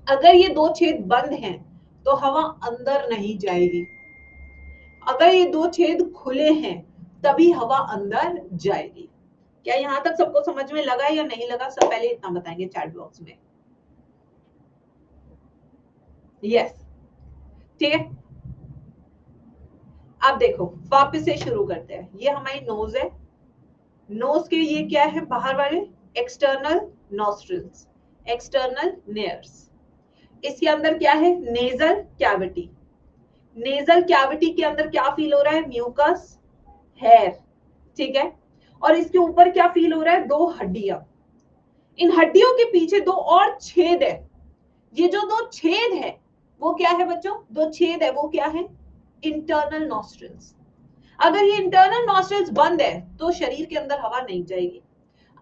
अगर ये दो छेद बंद हैं तो हवा अंदर नहीं जाएगी, अगर ये दो छेद खुले हैं तभी हवा अंदर जाएगी। क्या यहाँ तक सबको समझ में लगा या नहीं लगा, सब पहले इतना बताएंगे चैट बॉक्स में। यस, ठीक है। अब देखो वापस से शुरू करते हैं। ये हमारी नोज है, नोज के ये क्या है बाहर वाले एक्सटर्नल नॉस्ट्रिल्स, एक्सटर्नल नेयर्स। इसके अंदर क्या है नेजल कैविटी, नेजल कैविटी के अंदर क्या फील हो रहा है म्यूकस, हेयर, ठीक है। और इसके ऊपर क्या फील हो रहा है दो हड्डियां, इन हड्डियों के पीछे दो और छेद है। ये जो दो छेद है वो क्या है बच्चों, दो छेद है वो क्या है इंटरनल नॉस्ट्रिल्स। अगर ये इंटरनल नॉस्ट्रिल्स बंद है तो शरीर के अंदर हवा नहीं जाएगी,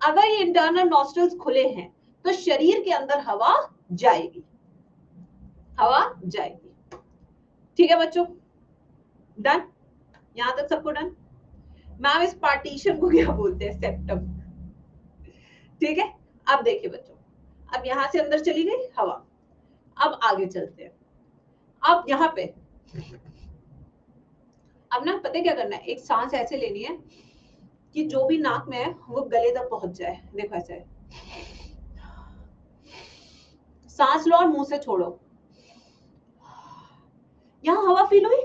अगर ये इंटरनल नॉस्ट्रिल्स खुले हैं तो शरीर के अंदर हवा जाएगी, हवा जाएगी। ठीक है बच्चों, डन, यहां तक सबको डन। मैम इस पार्टीशन को क्या बोलते हैं सेप्टम, ठीक है। अब देखिए बच्चों, अब यहां से अंदर चली गई हवा, अब आगे चलते हैं। अब यहाँ पे अब ना पता है क्या करना है, एक सांस ऐसे लेनी है कि जो भी नाक में है वो गले तक पहुंच जाए। देखो ऐसे सांस लो और मुंह से छोड़ो। यहाँ हवा फील हुई,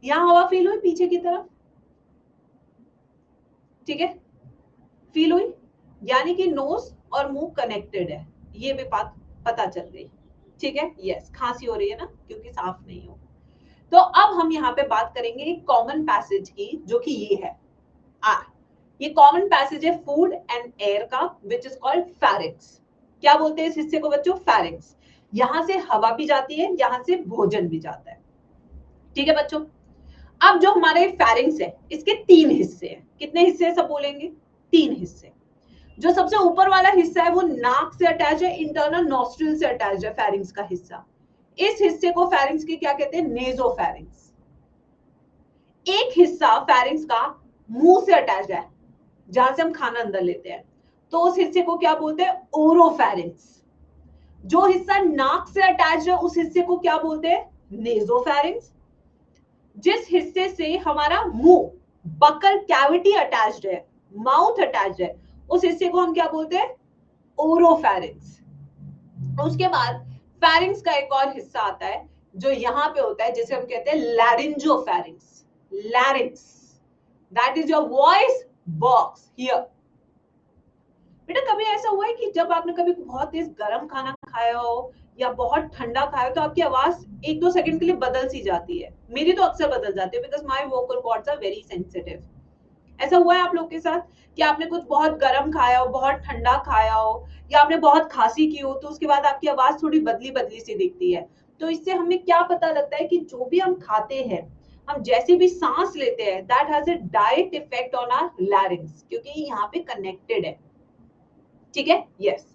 यहाँ हवा फील हुई पीछे की तरफ, ठीक है, फील हुई, यानी कि नोज और मुंह कनेक्टेड है, ये भी बात पता चल गई, ठीक है। यस, खांसी हो रही है ना क्योंकि साफ नहीं हो। तो अब हम यहाँ पे बात करेंगे एक कॉमन पैसेज की, जो कि ये है ये कॉमन पैसेज है फूड एंड एयर का, विच इज कॉल्ड फैरिंक्स। क्या बोलते हैं इस हिस्से को बच्चों, फैरिंक्स। यहां से हवा भी जाती है, यहां से भोजन भी जाता है, ठीक है बच्चों। अब जो हमारे फैरिंग्स है इसके तीन हिस्से हैं, कितने हिस्से सब बोलेंगे, तीन हिस्से। जो सबसे ऊपर वाला हिस्सा है वो नाक से अटैच है, इंटरनल नॉस्ट्रिल से अटैच है फैरिंग्स का हिस्सा। इस हिस्से को फैरिंग्स के क्या कहते हैं, नेजोफैरिंग्स। एक हिस्सा फैरिंग्स का मुंह से अटैच है, जहां से हम खाना अंदर लेते हैं, तो उस हिस्से को क्या बोलते हैं, ओरोफैरिंग्स। जो हिस्सा नाक से अटैच है उस हिस्से को क्या बोलते हैं, नेजोफैरिंग्स। जिस हिस्से से हमारा मुंह बकल कैविटी अटैच्ड है, माउथ अटैच्ड है, उस हिस्से को हम क्या बोलते हैं, ओरोफैरिंग्स। उसके बाद फैरिंग्स का एक और हिस्सा आता है जो यहाँ पे होता है, जिसे हम कहते हैं laryngopharynx, larynx, that is your voice box here. बेटा कभी ऐसा हुआ है कि जब आपने कभी बहुत तेज गर्म खाना खाया हो या बहुत ठंडा खाया हो तो आपकी आवाज एक दो सेकंड के लिए बदल सी जाती है, मेरी तो अक्सर बदल जाती है because my vocal cords are very sensitive. ऐसा हुआ है आप लोग के साथ कि आपने कुछ बहुत गर्म खाया हो, बहुत ठंडा खाया हो, या आपने बहुत खांसी की हो तो उसके बाद आपकी आवाज थोड़ी बदली बदली सी दिखती है। तो इससे हमें क्या पता लगता है कि जो भी हम खाते हैं, हम जैसे भी सांस लेते हैं, that has a direct effect on our larynx, क्योंकि यहाँ पे कनेक्टेड है, ठीक है। यस,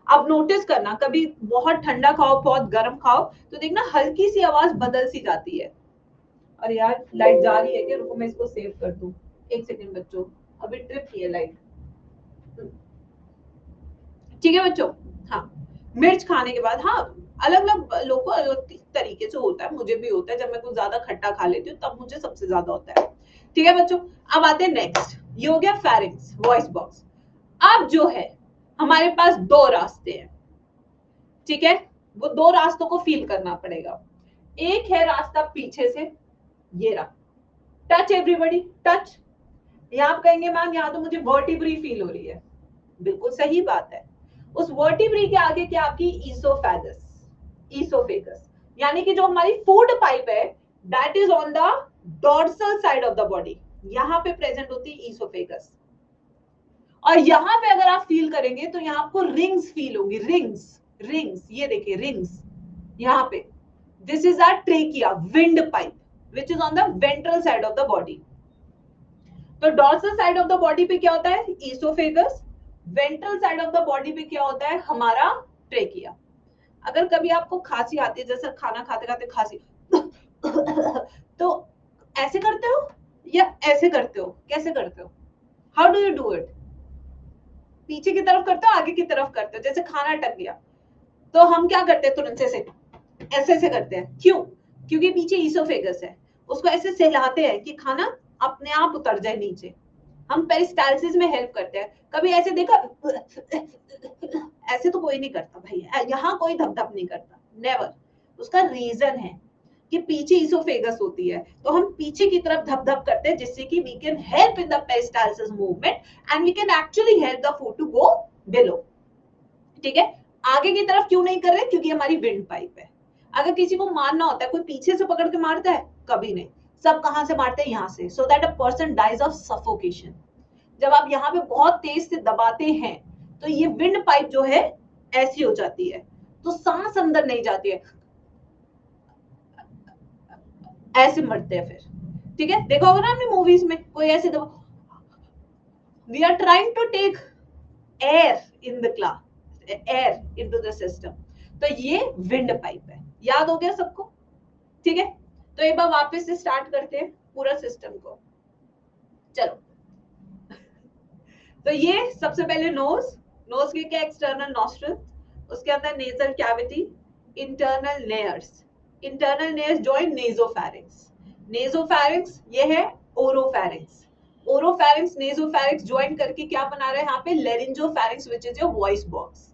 अब नोटिस करना कभी बहुत ठंडा खाओ बहुत गर्म खाओ तो देखना हल्की सी आवाज बदल सी जाती है। अरे यार लाइट जा रही है क्या, रुको मैं इसको सेव कर दूं, एक सेकंड बच्चों, अभी ट्रिप की है लाइट, ठीक है बच्चों। हाँ, मिर्च खाने के बाद, हाँ अलग अलग लोगों को अलग तरीके से होता है, मुझे भी होता है, जब मैं कुछ ज्यादा खट्टा खा लेती हूँ तब मुझे सबसे ज्यादा होता है, ठीक है बच्चों। अब आते हैं नेक्स्ट, ये हो गया फैरिंग्स, वॉइस बॉक्स। अब जो है हमारे पास दो रास्ते हैं, ठीक है, वो दो रास्तों को फील करना पड़ेगा। एक है रास्ता पीछे से, ये रहा, टच एवरीबॉडी, टच। यहाँ आप कहेंगे मैम यहाँ तो मुझे वर्टिब्री फील हो रही है, बिल्कुल सही बात है। उस वर्टिब्री के आगे क्या आपकी ईसोफेगस, ईसोफेगस, यानी कि जो हमारी फूड पाइप है that is on the dorsal side of the body, यहाँ पे प्रेजेंट होती है ईसोफेगस। और यहाँ पे अगर आप फील करेंगे तो यहाँ आपको रिंग्स फील होंगी, रिंग्स, रिंग्स, ये देखिए रिंग्स यहाँ पे। This is our trachea, wind pipe, which is on the ventral side of the body. तो dorsal side of the body पे क्या होता है, oesophagus. Ventral side of the body पे क्या होता है, हमारा ट्रेकिया। अगर कभी आपको खांसी आती है, जैसे खाना खाते खाते खांसी तो ऐसे करते हो या ऐसे करते हो, कैसे करते हो, how do you do it, पीछे की तरफ करते हो आगे की तरफ करते हो, जैसे खाना अटक गया तो हम क्या करते हैं, तुरंत से ऐसे ऐसे करते हैं, क्यों, क्योंकि पीछे ईसोफेगस है, उसको ऐसे सहलाते हैं कि खाना अपने आप उतर जाए नीचे। हम पेरिस्टालसिस में हेल्प करते हैं। कभी ऐसे देखा, ऐसे तो कोई नहीं करता भाई, यहाँ कोई धप धप नहीं करता, नेवर। उसका रीजन है कि पीछे इसोफेगस होती है, तो हम पीछे की तरफ धप धप करते हैं, जिससे कि we can help in the peristalsis movement and we can actually help the food to go below. ठीक है, आगे की तरफ क्यों नहीं कर रहे? क्योंकि हमारी विंड पाइप है। अगर किसी को मारना होता है, कोई पीछे से पकड़ के मारता है? कभी नहीं। सब कहां से मारते हैं? यहाँ से, so that a person dies of suffocation. जब आप यहाँ पे बहुत तेज से दबाते हैं तो ये विंड पाइप जो है ऐसी हो जाती है, तो सांस अंदर नहीं जाती है, ऐसे मरते हैं फिर। ठीक है, देखा होगा ना आपने मूवीज में, कोई ऐसे we are trying to take air in the class, air into the system, तो ये विंड पाइप है। याद हो गया सबको? ठीक है, तो एक बार वापस से स्टार्ट करते हैं पूरा सिस्टम को। चलो, तो ये सबसे पहले नोज, नोज के क्या एक्सटर्नल नॉस्ट्रल, उसके अंदर nasal cavity, internal nares, internal nares join nasopharynx, nasopharynx ये है ओरोफैरिंक्स, ओरोफैरिंक्स नेजोफैरिंक्स ज्वाइन करके क्या बना रहे हैं यहाँ पे? Laryngopharynx which is your voice box.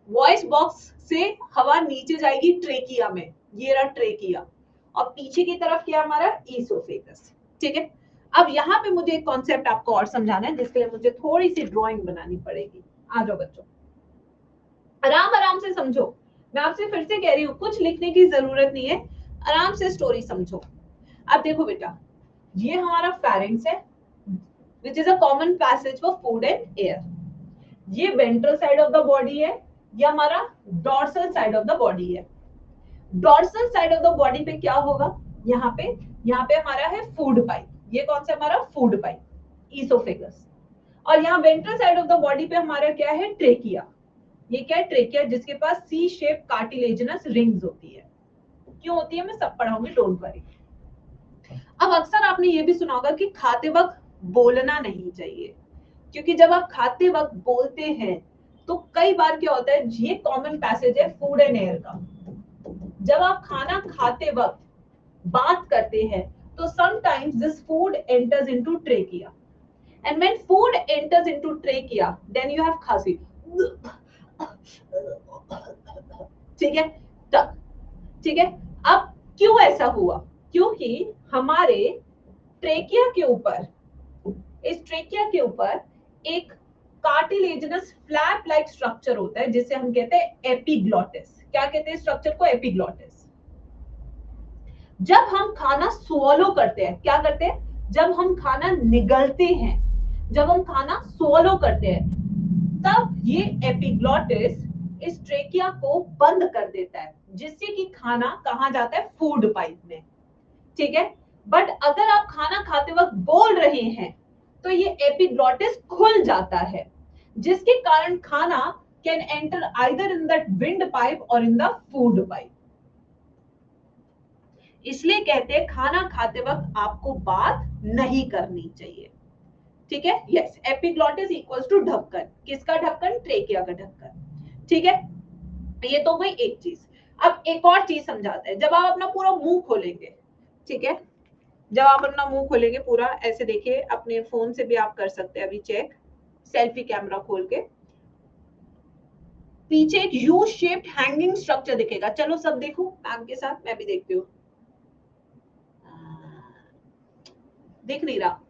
Voice box से हवा नीचे जाएगी ट्रेकिया में, ये रहा ट्रेकिया, और पीछे की तरफ क्या हमारा? ईसोफेगस। ठीक है, अब यहाँ पे मुझे एक कॉन्सेप्ट आपको और समझाना है, जिसके लिए मुझे थोड़ी सी ड्राइंग बनानी पड़ेगी। आ जाओ बच्चों, आराम आराम से समझो। मैं आपसे फिर से कह रही हूँ, कुछ लिखने की जरूरत नहीं है, आराम से स्टोरी समझो। अब देखो बेटा, ये हमारा फेरिंग्स है which is a common passage for food and air. ये ventral side of the body है, ये हमारा dorsal side of the body है। Dorsal side of the body पे क्या होगा? यहाँ पे हमारा है फूड पाइप, ये कौन सा हमारा? Food pipe, oesophagus. और यहाँ ventral side of the body पे हमारा क्या है? ट्रेकिया। ये क्या है? ट्रेकिया, जिसके पास सी शेप कार्टिलेजिनस रिंग्स होती है। क्यों होती है मैं सब पढ़ाऊंगी, डोंट वरी। अब अक्सर आपने ये भी सुना होगा कि खाते वक्त बोलना नहीं चाहिए, क्योंकि जब आप खाते वक्त बोलते हैं तो कई बार क्या होता है, ये कॉमन पैसेज है फूड एंड एयर का। जब आप खाना खाते वक्त बात करते हैं तो sometimes this food enters into trachea, and when food enters into trachea then you have खांसी। ठीक है, तब ठीक है। अब क्यों ऐसा हुआ? क्योंकि हमारे ट्रेकिया के ऊपर, इस ट्रेकिया के ऊपर एक कार्टिलेजिनस फ्लैप लाइक स्ट्रक्चर होता है, जिसे हम कहते हैं एपिग्लॉटिस। क्या कहते हैं स्ट्रक्चर को? एपिग्लॉटिस। जब हम खाना स्वॉलो करते हैं, क्या करते हैं? जब हम खाना निगलते हैं, जब हम खाना स्वॉलो करते हैं, तब ये एपिग्लॉटिस इस ट्रेकिया को बंद कर देता है, जिससे कि खाना कहां जाता है? फूड पाइप में। ठीक है, बट अगर आप खाना खाते वक्त बोल रहे हैं तो ये एपिग्लॉटिस खुल जाता है, जिसके कारण खाना can enter either in the wind pipe और इन द फूड पाइप। इसलिए कहते हैं खाना खाते वक्त आपको बात नहीं करनी चाहिए। ठीक है, यस, एपिग्लॉटिस इक्वल्स टू ढक्कन। किसका ढक्कन? ट्रेकिया का ढक्कन। ठीक है, ये तो भाई एक चीज। अब एक और चीज समझाते हैं। जब आप अपना पूरा मुंह खोलेंगे, ठीक है, जब आप अपना मुंह खोलेंगे पूरा, ऐसे देखिए, अपने फोन से भी आप कर सकते हैं अभी चेक, सेल्फी कैमरा खोल के, पीछे एक यू शेप्ड हैंगिंग स्ट्रक्चर दिखेगा। चलो सब देखो मैम के साथ, मैं भी देखती हूँ। दिख नहीं रहा?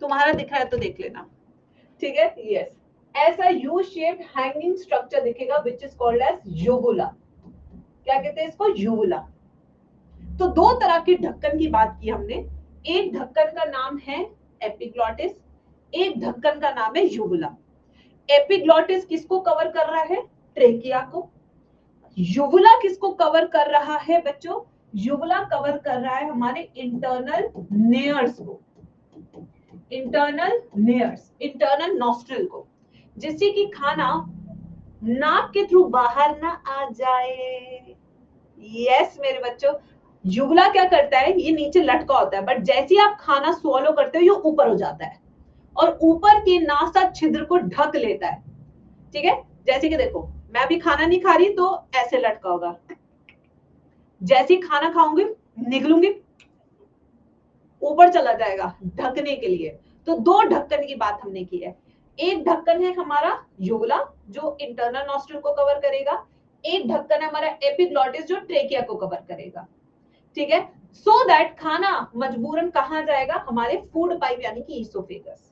तुम्हारा दिख रहा है तो देख लेना। ठीक है, यस, ऐसा यू शेप्ड हैंगिंग स्ट्रक्चर दिखेगा which is called as uvula. क्या कहते हैं इसको? यूवुला। तो दो तरह के ढक्कन की बात की हमने। एक ढक्कन का नाम है एपिग्लॉटिस, एक ढक्कन का नाम है यूवुला। एपिग्लॉटिस किसको कवर कर रहा है? ट्रेकिया को। यूवुला किसको कवर कर रहा है बच्चों? यूवुला कवर कर रहा है हमारे इंटरनल नेयर्स को, इंटरनल नेयर्स, इंटरनल नॉस्ट्रिल को, जिससे कि खाना नाक के थ्रू बाहर ना आ जाए। यस मेरे बच्चों, युगला क्या करता है? ये नीचे लटका होता है, बट जैसे ही आप खाना स्वॉलो करते हो ये ऊपर हो जाता है और ऊपर के नासा छिद्र को ढक लेता है। ठीक है, जैसे कि देखो, मैं अभी खाना नहीं खा रही तो ऐसे लटका होगा, जैसे ही खाना खाऊंगी निकलूंगी ऊपर चला जाएगा ढकने के लिए। तो दो ढक्कन की बात हमने की है। एक ढक्कन है हमारा यूवुला जो इंटरनल नॉस्ट्रिल को कवर करेगा, एक ढक्कन है हमारा एपिग्लॉटिस जो ट्रेकिया को कवर करेगा, ठीक है। सो दैट खाना मजबूरन कहाँ जाएगा, हमारे फूड पाइप यानी कि ईसोफेगस।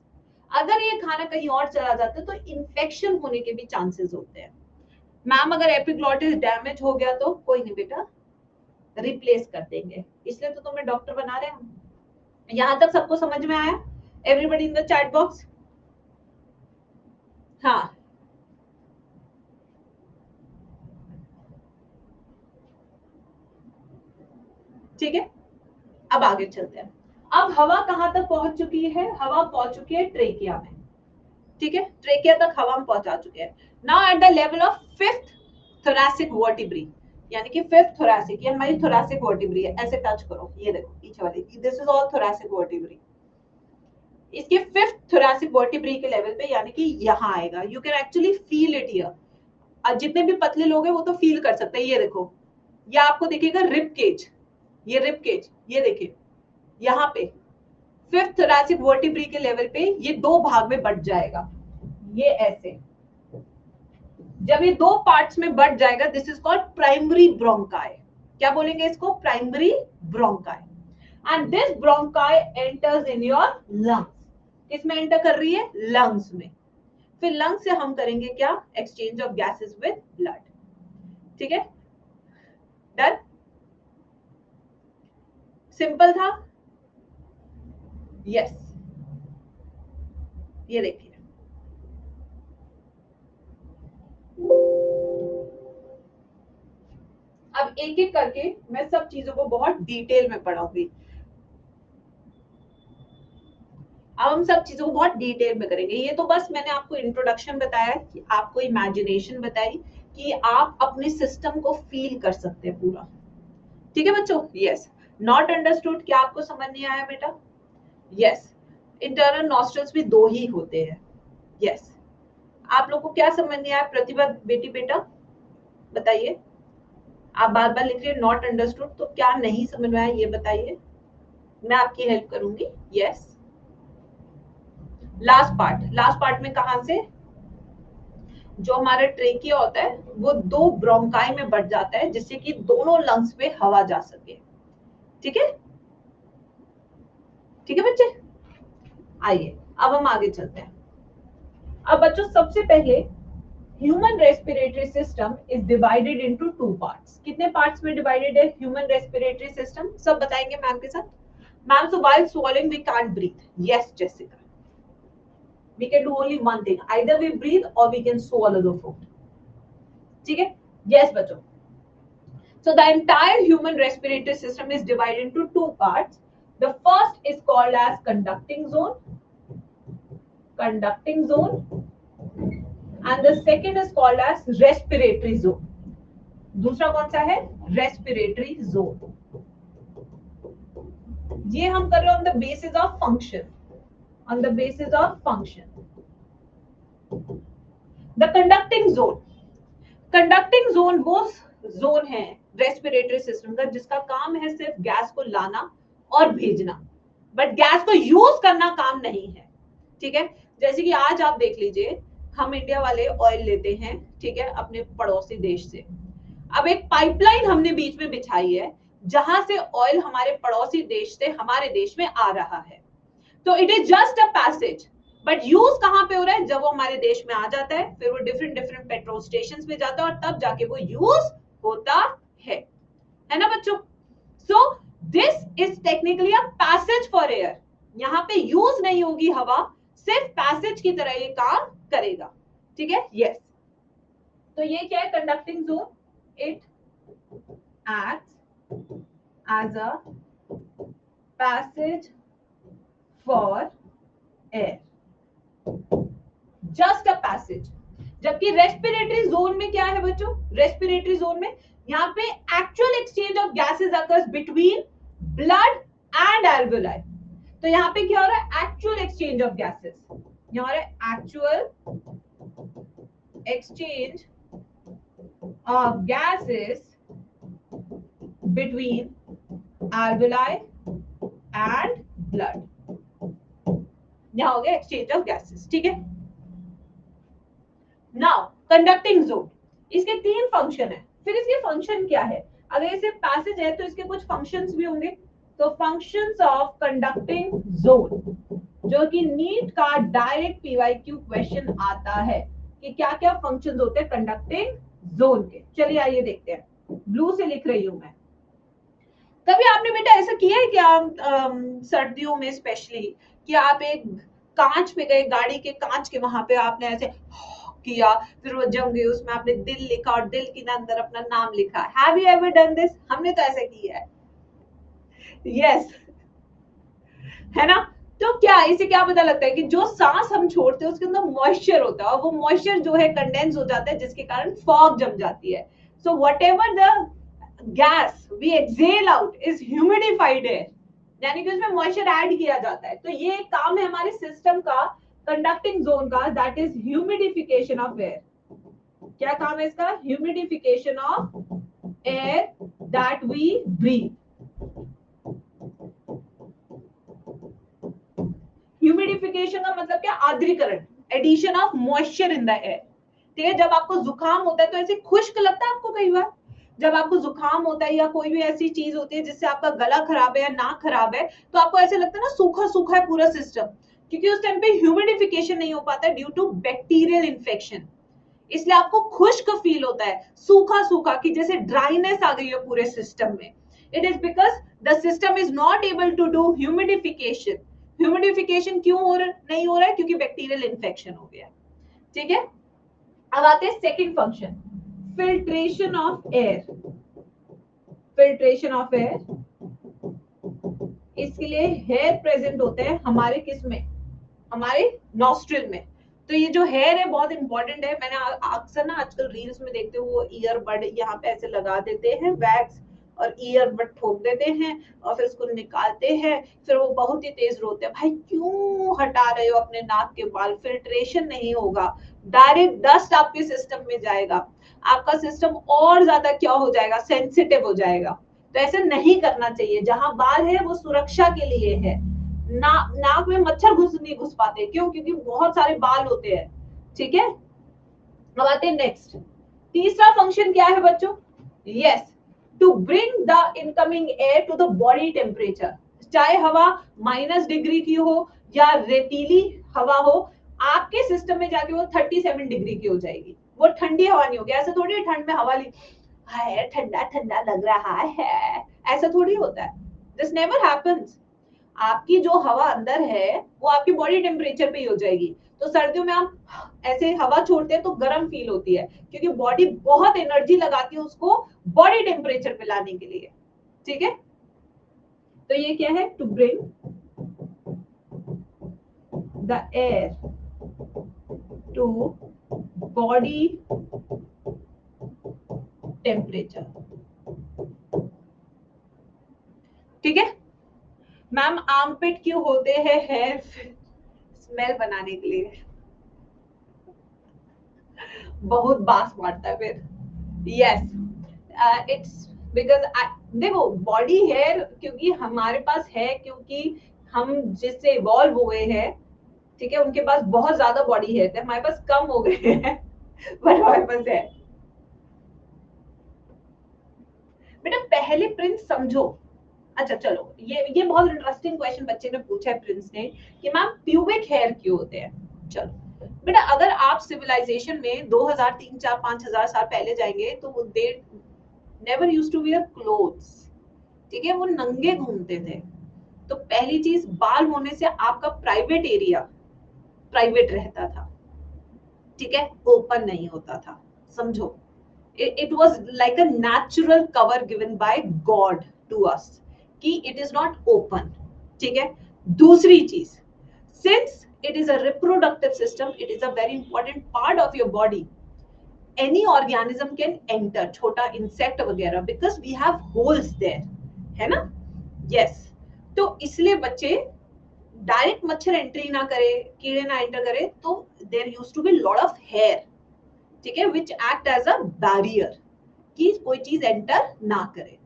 अगर ये खाना कहीं और चला जाता है तो इन्फेक्शन होने के भी चांसेस होते हैं। मैम अगर एपिग्लॉटिस डैमेज हो गया तो कोई नहीं बेटा, रिप्लेस कर देंगे, इसलिए तो तुम्हें डॉक्टर बना रहे हैं हम। यहां तक सबको समझ में आया? Everybody in the chat box? हाँ, ठीक है। अब आगे चलते हैं। अब हवा कहां तक पहुंच चुकी है, हवा पहुंच चुकी है ट्रेकिया में, ठीक है। ट्रेकिया तक हवा हम पहुंचा चुके हैं। Now at the level of fifth thoracic vertebrae, यानी कि फिफ्थ थोरैसिक, ये हमारी थोरैसिक वर्टिब्री है। ऐसे टच करो, ये देखो पीछे वाली, this is all thoracic vertebrae. इसके फिफ्थ थोरैसिक वर्टिब्री के लेवल पे, यानी कि यहाँ आएगा। You can actually feel it here. जितने भी पतले लोग हैं वो तो फील कर सकते हैं। ये देखो, या आपको दिखेगा रिब केज, ये रिब केज, ये देखिए यहाँ पे फिफ्थ थोरैसिक वर्टिब्री के लेवल पे ये दो भाग में बट जाएगा, ये ऐसे। जब ये दो पार्ट्स में बट जाएगा, this is called primary bronchi. क्या बोलेंगे इसको? Primary bronchi. And this bronchi enters in your lungs. किसमें एंटर कर रही है? लंग्स में। फिर लंग्स से हम करेंगे क्या? Exchange of gases with blood, ठीक है। डन? सिंपल था? यस। ये देखिए, अब एक एक करके मैं सब चीजों को बहुत डिटेल में पढ़ाऊंगी। अब हम सब चीजों को बहुत डिटेल में करेंगे। ये तो बस मैंने आपको इंट्रोडक्शन बताया, कि आपको इमेजिनेशन बताई कि आप अपने सिस्टम को फील कर सकते हैं पूरा, ठीक है बच्चों। यस। Not understood? क्या आपको समझ नहीं आया बेटा? यस। इंटरनल नॉस्ट्रल्स भी दो ही होते हैं। यस। आप लोग को क्या समझ नहीं आया? प्रतिभा बेटी बेटा बताइए। आप बार बार लिख रहे हैं नॉट अंडरस्टूड, तो क्या नहीं समझ में आया ये बताइए, मैं आपकी हेल्प करूंगी। यस। लास्ट पार्ट में कहां से? जो हमारा ट्रेकिया होता है वो दो ब्रोंकाई में बढ़ जाता है, जिससे कि दोनों लंग्स पे हवा जा सके, ठीक है। ठीक है बच्चे, आइए अब हम आगे चलते हैं। अब बच्चों सबसे पहले human respiratory system is divided into two parts. कितने पार्ट्स में डिवाइडेड है ह्यूमन रेस्पिरेटरी सिस्टम? सब बताएंगे मैम के साथ। Ma'am, so while swallowing we can't breathe. Yes, Jessica. We can do only one thing. Either we breathe or we can swallow the food. ठीक है? Yes, बच्चों. So the entire human respiratory system is divided into two parts. The first is called as conducting zone, and the second is called as respiratory zone. दूसरा कौन सा है? Respiratory zone. ये हम कर रहे हैं on the basis of function. On the basis of function. The conducting zone. Conducting zone वो जोन है रेस्पिरेटरी सिस्टम का जिसका काम है सिर्फ गैस को लाना और भेजना, बट गैस को यूज करना काम नहीं है, ठीक है। जैसे कि आज आप देख लीजिए, हम इंडिया वाले ऑयल लेते हैं, ठीक है, अपने पड़ोसी देश से। अब एक पाइपलाइन हमने बीच में बिछाई है जहां से ऑयल हमारे पड़ोसी देश से हमारे देश में आ रहा है। तो it is just a passage, but use कहां पे हो रहा है? जब वो हमारे देश में आ जाता है, फिर वो डिफरेंट डिफरेंट पेट्रोल स्टेशन में जाता है और तब जाके वो यूज होता है ना बच्चों। So this is technically a passage for air. यहाँ पे यूज नहीं होगी हवा, सिर्फ पैसेज की तरह ये काम करेगा, ठीक है। यस। तो ये क्या है? Conducting zone. It acts as a passage for air, just a passage. जबकि रेस्पिरेटरी जोन में क्या है बच्चों? रेस्पिरेटरी जोन में यहाँ पे actual exchange of gases occurs between blood and alveoli. तो यहाँ पे क्या हो रहा है? Actual exchange of gases. यहाँ हो रहा है actual exchange of gases between alveoli and blood. यहाँ हो गया एक्सचेंज ऑफ गैसेस, ठीक है। नाउ कंडक्टिंग जोन, इसके 3 फंक्शन है। फिर इसके फंक्शन क्या है, अगर इसे पैसेज है तो इसके कुछ फंक्शंस भी होंगे। तो फंक्शंस ऑफ कंडक्टिंग जोन, जो कि नीट का डायरेक्ट पीवाईक्यू क्वेश्चन आता है कि क्या क्या फंक्शंस होते हैं कंडक्टिंग जोन के। चलिए आइए देखते हैं, ब्लू से लिख रही हूं मैं। कभी आपने बेटा ऐसा किया है क्या सर्दियों में स्पेशली, कि आप एक कांच पे गए, गाड़ी के कांच के वहां पे आपने ऐसे किया, फिर वो जम गई, उसमें आपने दिल लिखा और दिल के अंदर अपना नाम लिखा। Have you ever done this? हमने तो ऐसा किया है। यस, है ना। तो क्या इससे क्या पता लगता है कि जो सांस हम छोड़ते हैं उसके अंदर मॉइस्चर होता है, और वो मॉइस्चर जो है कंडेंस हो जाता है, जिसके कारण फॉग जम जाती है। So whatever the gas we exhale out is humidified air, यानी कि उसमें मॉइस्चर ऐड किया जाता है। तो ये एक काम है हमारे सिस्टम का, कंडक्टिंग जोन का, that is humidification of air. क्या काम है इसका? Humidification of air that we breathe. Humidification का मतलब क्या? आर्द्रीकरण, addition of moisture in the air. ठीक है, जब आपको जुकाम होता है तो ऐसे खुश्क लगता है आपको कई बार, जब आपको जुकाम होता है या कोई भी ऐसी चीज होती है जिससे आपका गला खराब है या नाक खराब है, तो आपको ऐसे लगता है ना सूखा सूखा है पूरा सिस्टम, क्योंकि उस टाइम पे ह्यूमिडिफिकेशन नहीं हो पाता ड्यू टू बैक्टीरियल इन्फेक्शन। इसलिए आपको खुश्क फील होता है, सूखा सूखा, कि जैसे ड्राइनेस आ गई है पूरे सिस्टम में। It is because the system is not able to do humidification. Humidification क्यों नहीं हो रहा है? क्योंकि बैक्टीरियल इन्फेक्शन हो गया। ठीक है, अब आते हैं second function, filtration of air. Filtration of air, इसके लिए हेयर प्रेजेंट होते हैं हमारे किस में? हमारे नॉस्ट्रिल में। तो ये जो हेयर है बहुत इंपॉर्टेंट है। मैंने अक्सर ना आजकल रील्स में देखते हो, वो ईयरबड यहाँ पे ऐसे लगा देते हैं वैक्स, और ईयरबड ठोक देते हैं और फिर उसको निकालते हैं, फिर वो बहुत ही तेज रोते हैं। भाई क्यों हटा रहे हो अपने नाक के बाल? फिल्ट्रेशन नहीं होगा, डायरेक्ट डस्ट आपके सिस्टम में जाएगा, आपका सिस्टम और ज्यादा क्या हो जाएगा? सेंसिटिव हो जाएगा। तो ऐसे नहीं करना चाहिए। जहां बाल है वो सुरक्षा के लिए है। नाक में मच्छर नहीं घुस पाते, क्यों? क्योंकि बहुत सारे बाल होते हैं। ठीक है, अब आते हैं नेक्स्ट। तीसरा फंक्शन क्या है बच्चों? Yes, to bring the incoming air to the body temperature. चाहे हवा -डिग्री की हो या रेतीली हवा हो, आपके सिस्टम में जाके वो 37 डिग्री की हो जाएगी। वो ठंडी हवा नहीं होगी। ऐसा थोड़ी ठंड में हवा ली, हाय ठंडा ठंडा लग रहा है, ऐसा थोड़ी होता है। This never happens. आपकी जो हवा अंदर है वो आपकी बॉडी टेम्परेचर पे ही हो जाएगी। तो सर्दियों में आप ऐसे हवा छोड़ते हैं तो गर्म फील होती है, क्योंकि बॉडी बहुत एनर्जी लगाती है उसको बॉडी टेम्परेचर पे लाने के लिए। ठीक है, तो ये क्या है? To bring the air to body temperature. ठीक है मैम, आर्मपिट क्यों होते हैं? हेयर स्मेल बनाने के लिए, बहुत बास मारता है फिर। यस, इट्स बिकॉज देखो बॉडी हेयर क्योंकि हमारे पास है, क्योंकि हम जिससे इवॉल्व हुए हैं, ठीक है, उनके पास बहुत ज्यादा बॉडी हेयर थे, हमारे पास कम हो गए हैं पर हमारे पास है। बेटा पहले प्रिंस समझो। अच्छा चलो, ये बहुत इंटरेस्टिंग क्वेश्चन बच्चे ने पूछा है प्रिंस ने, कि मैम प्यूबिक हेयर क्यों होते हैं। चलो बेटा, अगर आप सिविलाइजेशन में 2000 3 4 5000 साल पहले जाएंगे तो they never used to wear clothes. ठीक है, वो नंगे घूमते थे। तो पहली चीज, बाल होने से आपका प्राइवेट एरिया प्राइवेट रहता था। ठीक है, ओपन नहीं होता था। समझो, it was like a natural cover given by God to us कि it is not open। ठीक है, दूसरी चीज, since it is a reproductive system, it is a very important part of your body, any organism can enter, छोटा insect वगैरह, because we have holes there, है ना। yes, तो इसलिए बच्चे डायरेक्ट मच्छर एंट्री ना करे, कीड़े ना एंटर करे, तो there used to be lot of hair. ठीक है, which act as a barrier कि कोई चीज एंटर ना करे।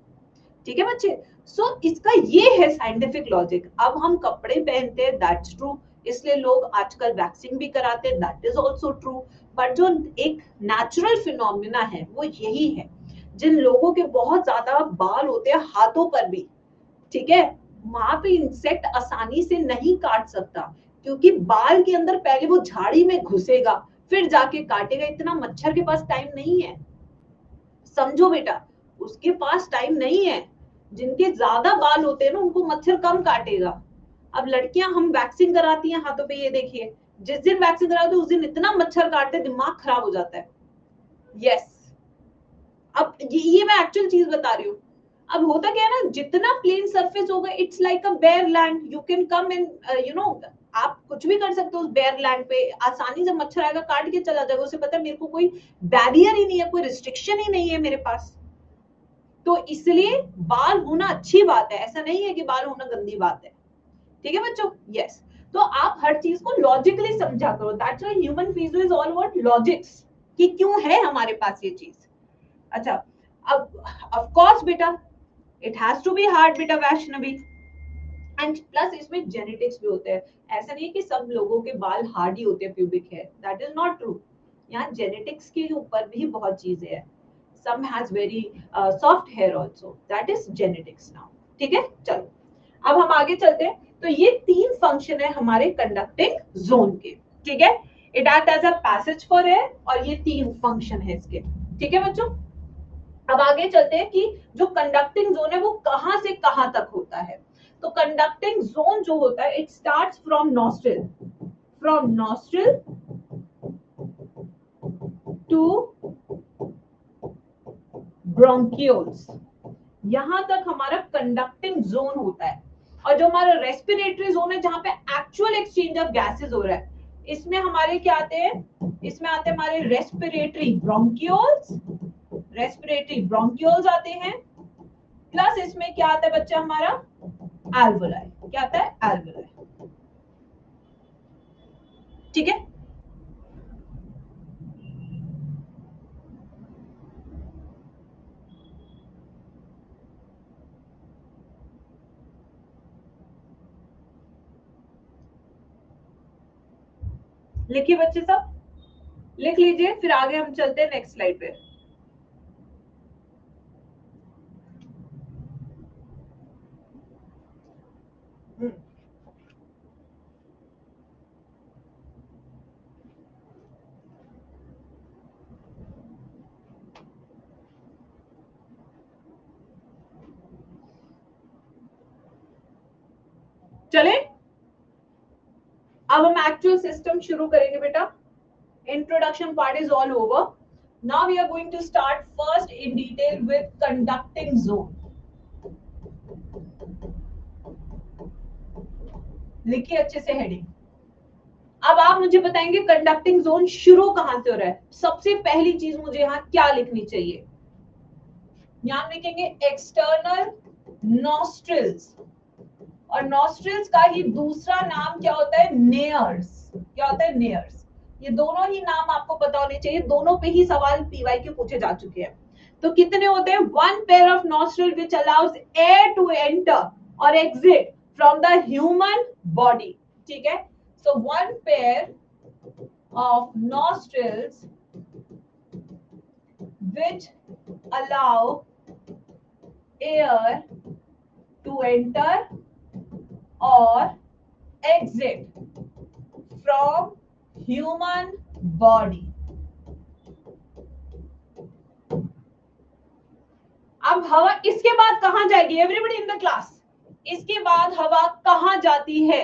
ठीक है बच्चे, सो इसका ये है साइंटिफिक लॉजिक। अब हम कपड़े पहनते हैं, दैट्स ट्रू, इसलिए लोग आजकल वैक्सीन भी कराते हैं, that is also true. But जो एक नेचुरल फिनोमिना है वो यही है, जिन लोगों के बहुत ज्यादा बाल होते हैं हाथों पर भी, ठीक है, वहां पे इंसेक्ट आसानी से नहीं काट सकता, क्योंकि बाल के अंदर पहले वो झाड़ी में घुसेगा फिर जाके काटेगा। इतना मच्छर के पास टाइम नहीं है, समझो बेटा, उसके पास टाइम नहीं है। जिनके ज्यादा बाल होते हैं ना उनको मच्छर कम काटेगा। अब लड़कियां हम वैक्सीन कराती हैं हाथों पे, ये देखिए जिस दिन वैक्सीन कराते उस दिन इतना मच्छर काटते दिमाग खराब हो जाता है। यस, अब ये मैं एक्चुअल चीज बता रही हूँ। अब होता क्या है ना, जितना प्लेन सरफेस होगा it's like a bare land, you can come in, you know, आप कुछ भी कर सकते हो उस बेयर लैंड पे, आसानी से मच्छर आएगा काट के चला जाएगा। उसे पता है मेरे को कोई बैरियर ही नहीं है, कोई रिस्ट्रिक्शन ही नहीं है मेरे पास। तो इसलिए बाल होना अच्छी बात है, ऐसा नहीं है कि बाल होना गंदी बात है। ठीक है बच्चों, यस। तो आप हर चीज को लॉजिकली समझा करो, that's why human physio is all about logics, कि क्यों है हमारे पास ये चीज। अच्छा, अब ऑफ कोर्स बेटा it has to be hard बेटा वैष्णवी, एंड प्लस इसमें जेनेटिक्स भी होते हैं। ऐसा नहीं है कि सब लोगों के बाल हार्ड ही होते हैं pubic hair, that is not true. यहाँ जेनेटिक्स के ऊपर भी बहुत चीजें हैं। some has very soft hair also, that is genetics now। ठीक है, चलो अब हम आगे चलते हैं। तो ये तीन फंक्शन है हमारे कंडक्टिंग जोन के, ठीक है, it act as a passage for air, और ये तीन फंक्शन है इसके। ठीक है बच्चों, अब आगे चलते हैं कि जो कंडक्टिंग जोन है वो कहां से कहां तक होता है। तो कंडक्टिंग जोन जो होता है it starts from nostril, from nostril to bronchioles, यहां तक हमारा कंडक्टिंग जोन होता है। और जो हमारा रेस्पिरेटरी जोन है जहां पे एक्चुअल एक्सचेंज ऑफ गैसेस हो रहा है, इसमें हमारे क्या आते हैं, इसमें आते हैं हमारे रेस्पिरेटरी ब्रोंकियोल्स, रेस्पिरेटरी ब्रोंकियोल्स आते हैं। प्लस इसमें क्या आता है बच्चा हमारा, एल्वोलाई, क्या आता है, एल्वोलाई। ठीक है, लिखिए बच्चे सब, लिख लीजिए, फिर आगे हम चलते हैं नेक्स्ट स्लाइड पे। चले, अब हम एक्चुअल सिस्टम शुरू करेंगे बेटा। Introduction part is all over, now we are going to start first in detail with conducting zone. लिखिए अच्छे से हेडिंग। अब आप मुझे बताएंगे कंडक्टिंग जोन शुरू कहां से हो रहा है। सबसे पहली चीज मुझे यहाँ क्या लिखनी चाहिए, यहां लिखेंगे एक्सटर्नल नॉस्ट्रिल्स, और नॉस्ट्रिल्स का ही दूसरा नाम क्या होता है, नेयर्स। क्या होता है, नेयर्स। ये दोनों ही नाम आपको पता होने चाहिए, दोनों पे ही सवाल पीवाईक्यू पूछे जा चुके हैं। तो कितने होते हैं, one pair of nostril which allows air to enter और exit from the human body. ठीक है, so one pair of nostrils which allow air to enter or exit from human body। अब हवा इसके बाद कहां जाएगी, एवरीबडी इन द क्लास, इसके बाद हवा कहां जाती है,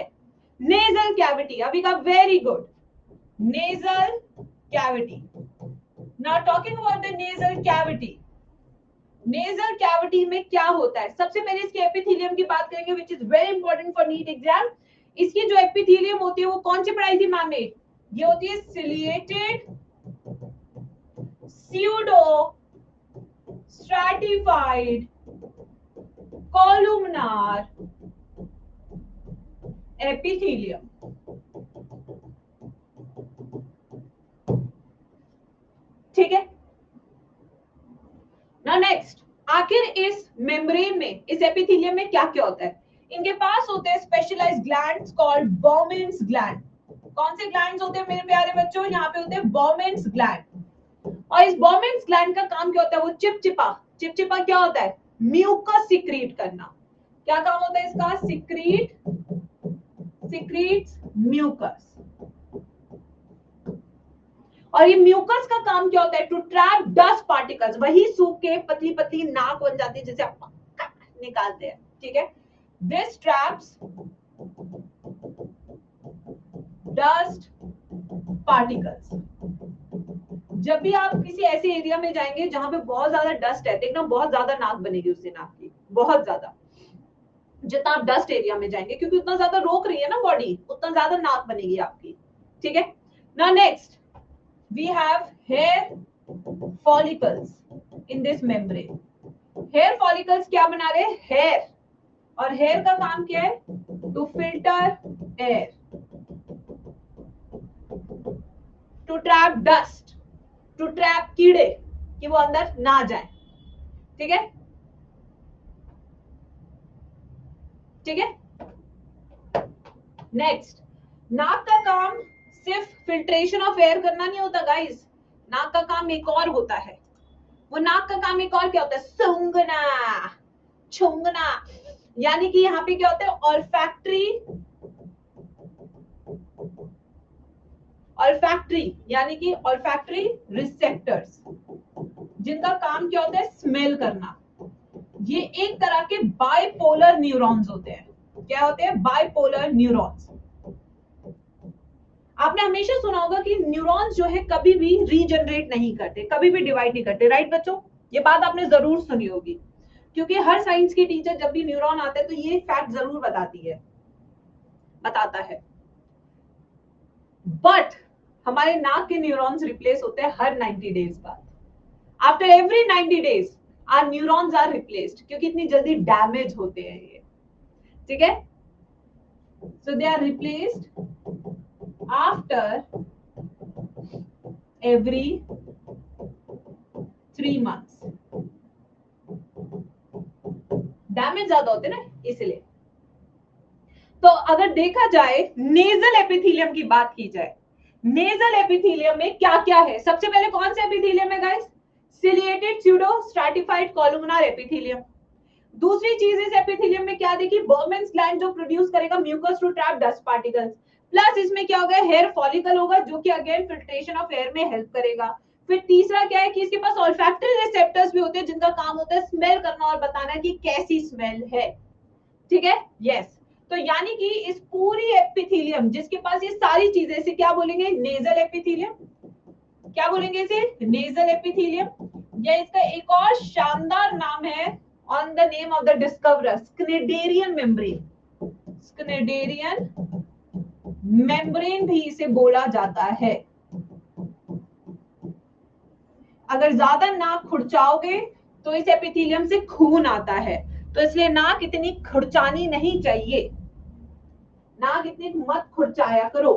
नेजल कैविटी। अभी का very good, nasal cavity. Now talking about the nasal cavity, nasal cavity में क्या होता है, सबसे पहले इसके एपिथेलियम की बात करेंगे which is very important for NEET exam. इसकी जो एपिथेलियम होती है वो कौन सी पढ़ाई थी मैम ने, ये होती है ciliated pseudo stratified columnar epithelium. ठीक है, नाउ नेक्स्ट, आखिर इस मेम्ब्रेन में, इस एपिथेलियम में क्या क्या होता है। इनके पास होते हैं स्पेशलाइज्ड ग्लैंड्स कॉल्ड बर्मेन्स ग्लैंड। कौन से ग्लैंड्स होते हैं मेरे प्यारे बच्चों? यहाँ पे होते हैं बर्मेन्स ग्लैंड। और इस बर्मेन्स ग्लैंड का काम क्या होता है? वो चिपचिपा, चिपचिपा क्या होता है? म्यूकस सिक्रीट करना। क्या काम होता है इसका? Secretes mucus. और ये म्यूकस का काम क्या होता है? To trap dust particles. वही सूख के पतली पतली नाक बन जाती है जिसे आप निकालते हैं, ठीक है? This traps dust particles. जब भी आप किसी ऐसे एरिया में जाएंगे जहां पे बहुत ज्यादा डस्ट है, देखना बहुत ज्यादा नाक बनेगी उससे, नाक की बहुत ज्यादा। जितना आप डस्ट एरिया में जाएंगे, क्योंकि उतना ज्यादा रोक रही है ना बॉडी, उतना ज्यादा नाक बनेगी आपकी, ठीक है? Now next we have hair follicles in this membrane. Hair follicles क्या बना रहे हैं? Hair। और hair का काम क्या है? To filter air, to trap dust, to trap कीड़े कि वो अंदर ना जाए, ठीक है? ठीक है? नेक्स्ट, नाक का काम सिर्फ फिल्ट्रेशन ऑफ एयर करना नहीं होता गाइस। नाक का काम एक और होता है। वो नाक का काम एक और क्या होता है? सूंघना, छूंघना। यानी कि यहाँ पे क्या होता है? ऑल्फैक्टरी यानी कि ऑल्फैक्टरी रिसेप्टर्स, जिनका काम क्या होता है? स्मेल करना। ये एक तरह के बाइपोलर न्यूरॉन्स होते हैं। क्या होते हैं? Bipolar neurons. आपने हमेशा सुना होगा कि न्यूरॉन्स जो है कभी भी रीजनरेट नहीं करते, कभी भी डिवाइड नहीं करते, राइट बच्चों? ये बात आपने जरूर सुनी होगी, क्योंकि हर साइंस की टीचर जब भी न्यूरॉन आते हैं तो ये फैक्ट जरूर बताता है। बट हमारे नाक के न्यूरॉन्स रिप्लेस होते हैं हर 90 डेज बाद। After every 90 days our neurons are replaced, क्योंकि इतनी जल्दी डैमेज होते हैं ये, ठीक है? So they are replaced after every 3 months। Damage ज्यादा होते ना, इसलिए। तो अगर देखा जाए, नेजल एपिथेलियम की बात की जाए, नेजल एपिथेलियम में क्या क्या है? सबसे पहले कौन सा एपिथेलियम है guys? Ciliated pseudo stratified columnar epithelium. दूसरी चीज इस एपिथेलियम में क्या देखी? बर्मेन्स ग्लैंड जो प्रोड्यूस करेगा mucus to trap dust particles. Plus इसमें क्या होगा? हेयर फॉलिकल होगा जो कि अगेन फिल्ट्रेशन ऑफ एयर में हेल्प करेगा। फिर तीसरा क्या है कि इसके पास ऑल्फैक्टरी रिसेप्टर्स भी होते हैं जिनका काम होता है स्मेल करना और बताना कि कैसी स्मेल है, ठीक है? यस। तो यानी कि इस पूरी एपिथेलियम जिसके पास ये सारी चीजें, इसे क्या बोलेंगे? Nasal epithelium. क्या बोलेंगे इसे? Nasal epithelium. या इसका एक और शानदार नाम है, on the name of the discoverer, Schneiderian membrane. Schneiderian membrane भी इसे बोला जाता है। अगर ज्यादा नाक खुरचाओगे तो इस एपिथेलियम से खून आता है, तो इसलिए नाक इतनी खुरचानी नहीं चाहिए। नाक इतनी मत खुरचाया करो।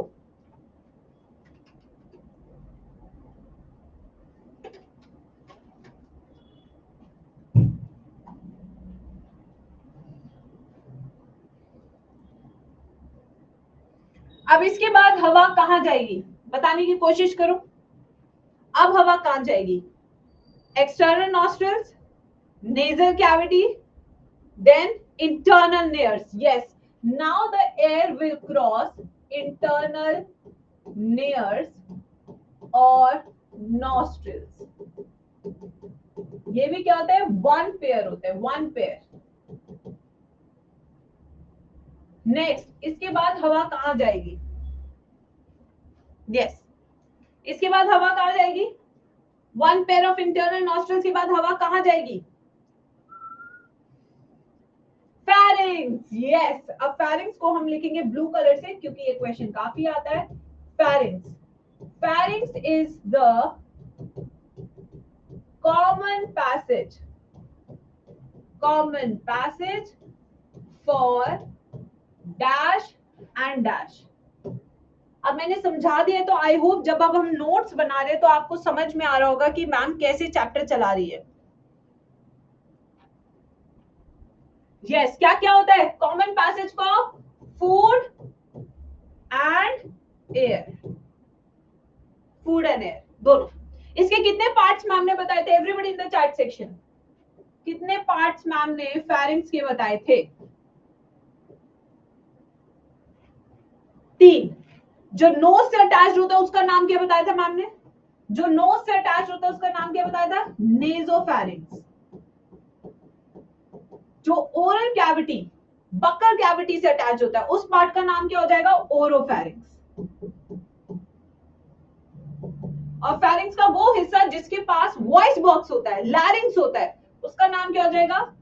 अब इसके बाद हवा कहां जाएगी बताने की कोशिश करो। अब हवा कहां जाएगी? External nostrils, nasal cavity, then internal nares. Yes, now the air will cross internal nares or nostrils. ये भी क्या होता है? वन पेयर होता है, वन पेयर। नेक्स्ट, इसके बाद हवा कहां जाएगी? यस, इसके बाद हवा कहां जाएगी? One pair of internal nostrils के बाद हवा कहां जाएगी? फेरिंग्स। यस, अब फेरिंग्स को हम लिखेंगे ब्लू कलर से क्योंकि ये क्वेश्चन काफी आता है। Pharynx, pharynx is the common passage for dash and dash. अब मैंने समझा दिया, तो आई होप जब अब हम नोट्स बना रहे हैं तो आपको समझ में आ रहा होगा कि मैम कैसे चैप्टर चला रही है। यस, क्या क्या होता है कॉमन पैसेज का? Food and air, food and air दोनों। इसके कितने पार्ट्स मैम ने बताए थे? Everybody in the chat section, कितने पार्ट्स मैम ने फेरिंग्स के बताए थे? 3। जो नोज से अटैच होता है उसका नाम क्या बताया था मैम ने? जो नोज से अटैच होता है उसका नाम क्या बताया था? नेजोफेरिंग्स। जो ओरल कैविटी, बकर कैविटी से अटैच होता है उस पार्ट का नाम क्या हो जाएगा? ओरोफेरिंग्स। और फेरिंग्स का वो हिस्सा जिसके पास वॉइस बॉक्स होता है, लैरिंग्स होता है, उसका नाम क्या हो जाएगा?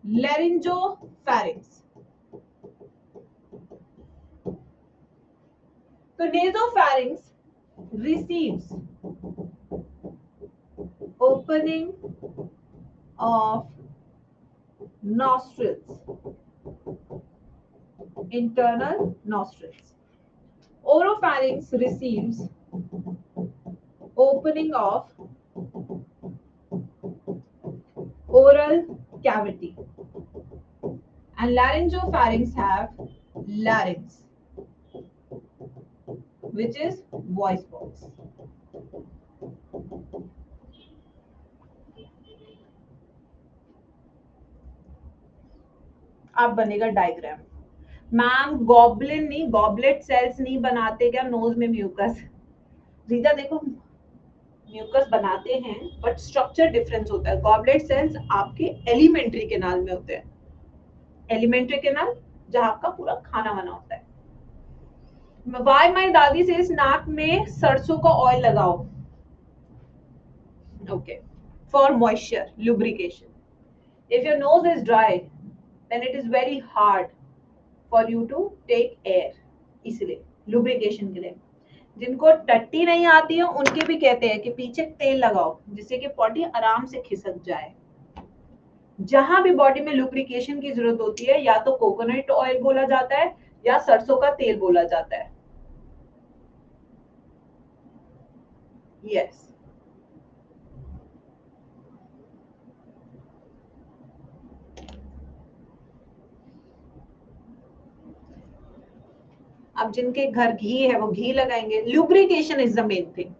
लैरिंजोफेरिंग्स। तो nasopharynx receives opening of nostrils, internal nostrils. Oropharynx receives opening of oral cavity, and laryngopharynx have larynx, which is voice box. अब बनेगा डायग्राम। मैम गॉबलिन नहीं, गॉबलेट सेल्स नहीं बनाते क्या नोज में म्यूकस? रीता देखो, म्यूकस बनाते हैं बट स्ट्रक्चर डिफरेंस होता है। गॉबलेट सेल्स आपके एलिमेंट्री केनाल में होते हैं, एलिमेंट्री केनाल जहां आपका पूरा खाना बना होता है। वाई माई दादी से नाक में सरसों का ऑयल लगाओ। Okay, for moisture, lubrication. If your nose is dry then it is very hard for you to take air, इसलिए लुब्रिकेशन के लिए। जिनको टट्टी नहीं आती है उनके भी कहते हैं कि पीछे तेल लगाओ जिससे कि बॉडी आराम से खिसक जाए। जहां भी बॉडी में लुब्रिकेशन की जरूरत होती है या तो कोकोनट ऑयल बोला जाता है या सरसों का तेल बोला जाता है। यस, अब जिनके घर घी है वो घी लगाएंगे। Lubrication is the main thing,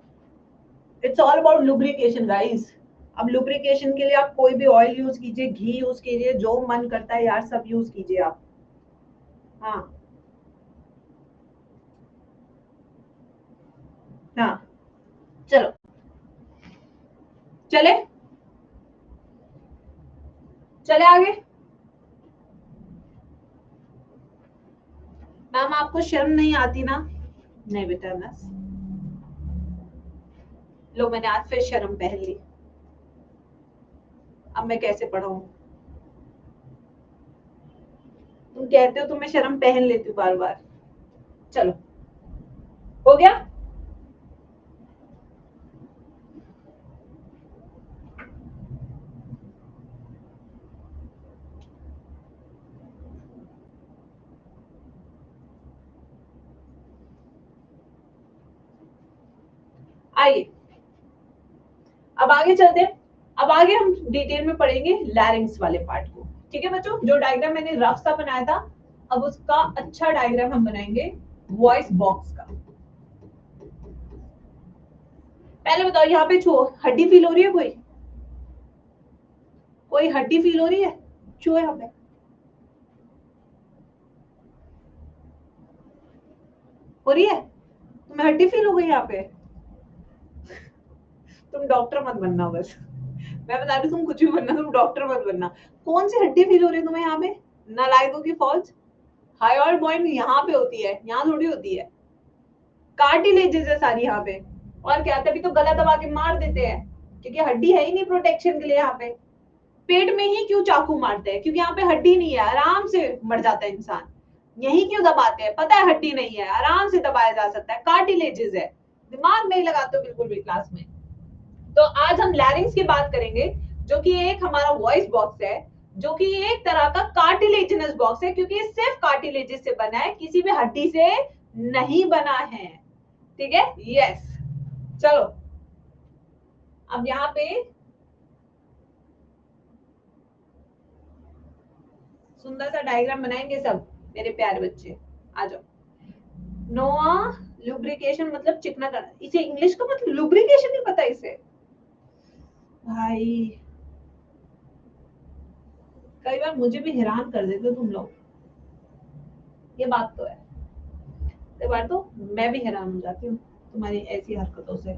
it's all about lubrication guys. अब लुब्रिकेशन के लिए आप कोई भी ऑयल यूज कीजिए, घी यूज कीजिए, जो मन करता है यार सब यूज कीजिए आप। हाँ हाँ, चलो चले चले आगे। मैम आपको शर्म नहीं आती ना? नहीं बेटा बस, लो मैंने आज फिर शर्म पहन ली। अब मैं कैसे पढ़ाऊं? तुम कहते हो तो मैं शर्म पहन लेती हूँ बार बार। चलो, हो गया। आइए अब आगे चलते हैं। अब आगे हम डिटेल में पढ़ेंगे लैरिंग्स वाले पार्ट को। ठीक है बच्चों, जो डायग्राम मैंने रफ सा बनाया था अब उसका अच्छा डायग्राम हम बनाएंगे वॉइस बॉक्स का। पहले बताओ यहाँ पे छो हड्डी फील हो रही है? कोई कोई हड्डी फील हो रही है? छो यहाँ पे, हो रही है? तुम्हें हड्डी फील हो गई यहाँ पे? तुम डॉक्टर मत बनना बस, मैं बता रही हूँ तुम कुछ भी बनना, तुम डॉक्टर मत बनना। कौन सी हड्डी फील हो रही है तुम्हें यहाँ पे? नालायकों की फौज। हायोइड बॉइंट यहाँ पे होती है, यहाँ थोड़ी होती है। कार्टिलेजेस है सारी यहाँ पे। और क्या, तभी तो गला दबा के मार देते हैं क्योंकि हड्डी है ही नहीं प्रोटेक्शन के लिए। यहाँ पे पेट में ही क्यों चाकू मारते हैं? क्योंकि यहाँ पे हड्डी नहीं है, आराम से मर जाता है इंसान। यही क्यों दबाते हैं? पता है हड्डी नहीं है, आराम से दबाया जा सकता है, कार्टिलेजेस है। दिमाग नहीं लगाते बिल्कुल भी क्लास में। तो आज हम लैरिंग्स की बात करेंगे, जो कि एक हमारा वॉइस बॉक्स है, जो कि एक तरह का कार्टिलेजिनस बॉक्स है क्योंकि सिर्फ कार्टिलेजेस से बना है, किसी भी हड्डी से नहीं बना है। ठीक है, यस। चलो अब यहाँ पे सुंदर सा डायग्राम बनाएंगे सब मेरे प्यारे बच्चे, आ जाओ। नोआ लुब्रिकेशन मतलब चिकना करना, इसे इंग्लिश का मतलब लुब्रिकेशन नहीं पता इसे भाई, कई बार मुझे भी हैरान कर देते हो तुम लोग, ये बात तो है, कई बार तो मैं भी हैरान हो जाती हूँ तुम्हारी ऐसी हरकतों से।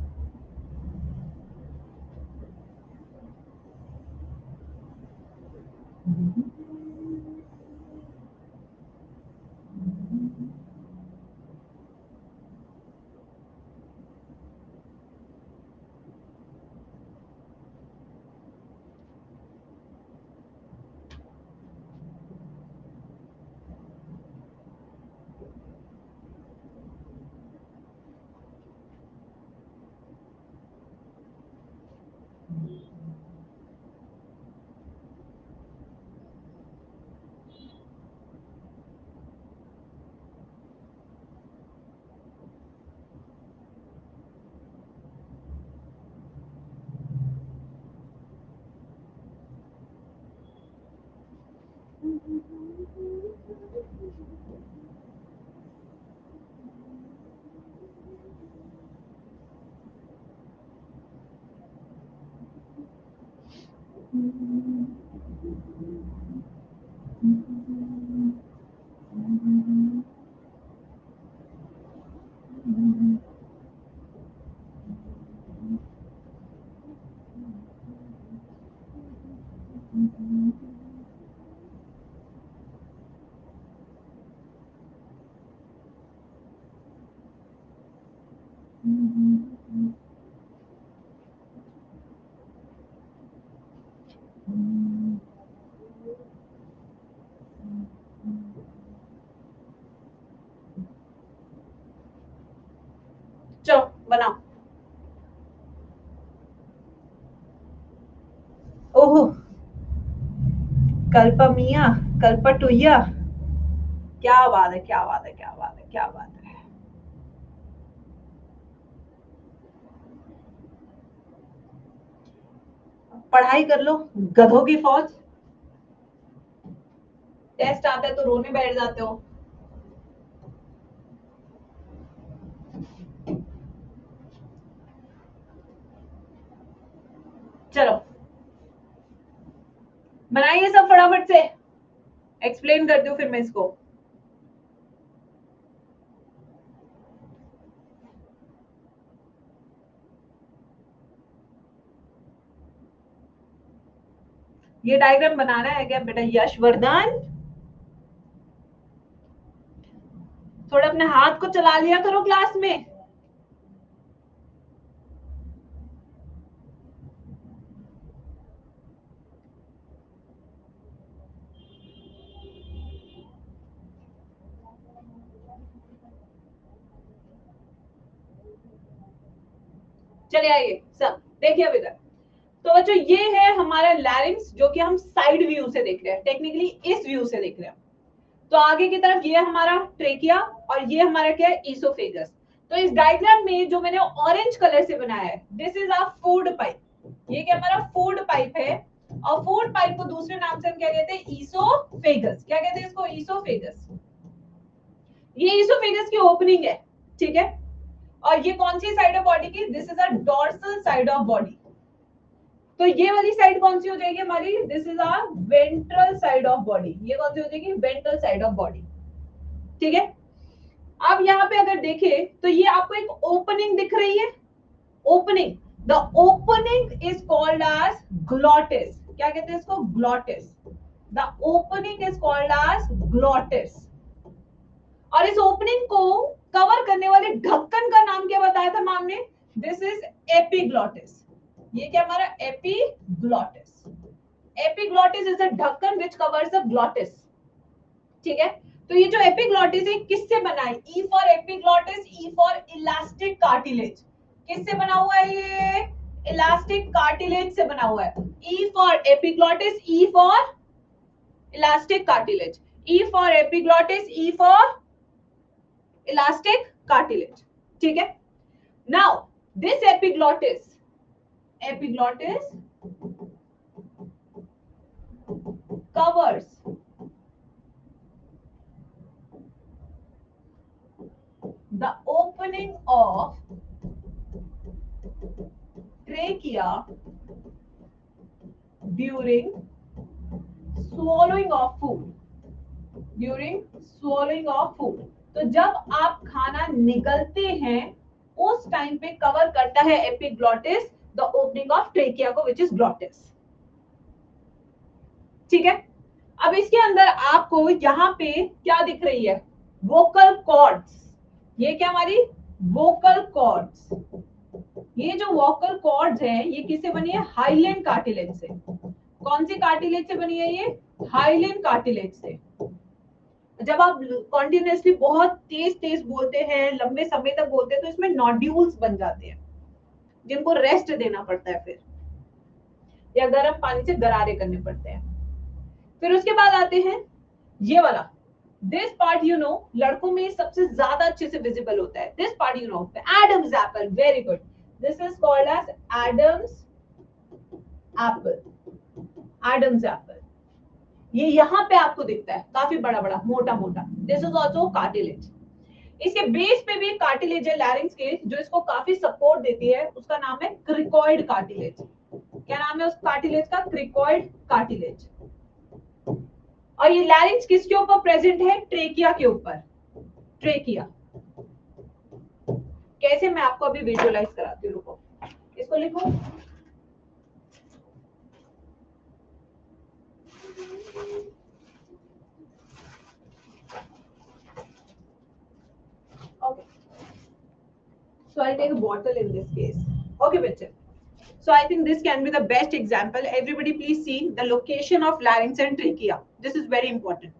चलो बनाओ। ओहो, कल्पमिया, कल्पटुया, क्या बात है, क्या बात है, क्या बात है, क्या बात है। पढ़ाई कर लो, गधों की फौज। टेस्ट आता है तो रोने बैठ जाते हो। चलो बनाइए सब फटाफट से, एक्सप्लेन करती हूँ फिर मैं इसको। ये डायग्राम बनाना है क्या बेटा यशवर्धन? थोड़ा अपने हाथ को चला लिया करो क्लास में। चलिए आइए सब देखिए अभी तक। तो बच्चों ये है हमारा लैरिंक्स जो कि हम साइड व्यू से देख रहे हैं, टेक्निकली इस व्यू से देख रहे हैं। तो आगे की तरफ ये हमारा ट्रेकिया और ये हमारा क्या है ईसोफेगस। तो इस डायग्राम में जो मैंने ऑरेंज कलर से बनाया है, this is our food pipe. ये क्या हमारा फूड पाइप है, और फूड पाइप को दूसरे नाम से हम क्या कहते हैं ईसोफेगस। क्या कहते हैं इसको ईसोफेगस। ये ईसोफेगस की ओपनिंग है, ठीक है। और ये कौन सी साइड ऑफ बॉडी की, this is a dorsal side of body. तो ये वाली साइड कौन सी हो जाएगी हमारी, this is our ventral side of body. ये कौन सी हो जाएगी, वेंट्रल साइड ऑफ बॉडी, ठीक है। अब यहाँ पे अगर देखें तो ये आपको एक ओपनिंग दिख रही है, opening. The opening is called as glottis. क्या कहते हैं इसको, glottis. The opening is called as glottis. और इस ओपनिंग को कवर करने वाले ढक्कन का नाम क्या बताया था मैम ने, दिस इज एपिग्लॉटिस। ये क्या हमारा एपिग्लॉटिस। एपिग्लॉटिस इज अ ढक्कन विच कवर्स द ग्लॉटिस, ठीक है। तो ये जो एपिग्लॉटिस है किससे बना है, E for epiglottis, E for elastic cartilage. किससे बना हुआ है ये, इलास्टिक कार्टिलेज से बना हुआ है। E for epiglottis, E for elastic cartilage, E for epiglottis, E for elastic cartilage, ठीक है। Now this epiglottis covers trachea during swallowing of food. During swallowing of food. तो जब आप खाना निगलते हैं उस टाइम पे कवर करता है epiglottis the opening of trachea को, विच इज ग्लॉटिस. ठीक है. अब इसके अंदर आपको यहाँ पे क्या दिख रही है? Vocal cords. ये क्या हमारी वोकल कॉर्ड्स. ये जो वोकल कॉर्ड्स हैं ये किससे बनी है? हाइलैंड कार्टिलेज से. कौन सी कार्टिलेज से बनी है? ये हाइलैंड कार्टिलेज से. जब आप कॉन्टिन्यूसली बहुत तेज तेज बोलते हैं, लंबे समय तक बोलते हैं, तो इसमें नोड्यूल्स बन जाते हैं जिनको रेस्ट देना पड़ता है फिर, या गर्म पानी से गरारे करने पड़ते हैं. फिर उसके बाद आते हैं ये वाला. दिस पार्ट यू नो लड़कों में सबसे ज्यादा अच्छे से विजिबल होता है. This part you know Adam's apple. Very good. This is called as Adam's apple. Adam's apple. ये यहाँ पे आपको दिखता है काफी बड़ा बड़ा मोटा मोटा. This is also cartilage. इसके बेस पे भी कार्टिलेज है लैरिंक्स के, जो इसको काफी सपोर्ट देती है. उसका नाम है क्रिकॉइड कार्टिलेज. क्या नाम है उस कार्टिलेज का? Cricoid cartilage. और ये लैरिंक्स किसके ऊपर प्रेजेंट है? ट्रेकिया के ऊपर. ट्रेकिया कैसे, मैं आपको अभी विजुअलाइज कराती हूँ. रुको, इसको लिखो. Okay. So I'll take a bottle in this case. Okay, bachcha. So I think this can be the best example. Everybody please see the location of larynx and trachea. This is very important.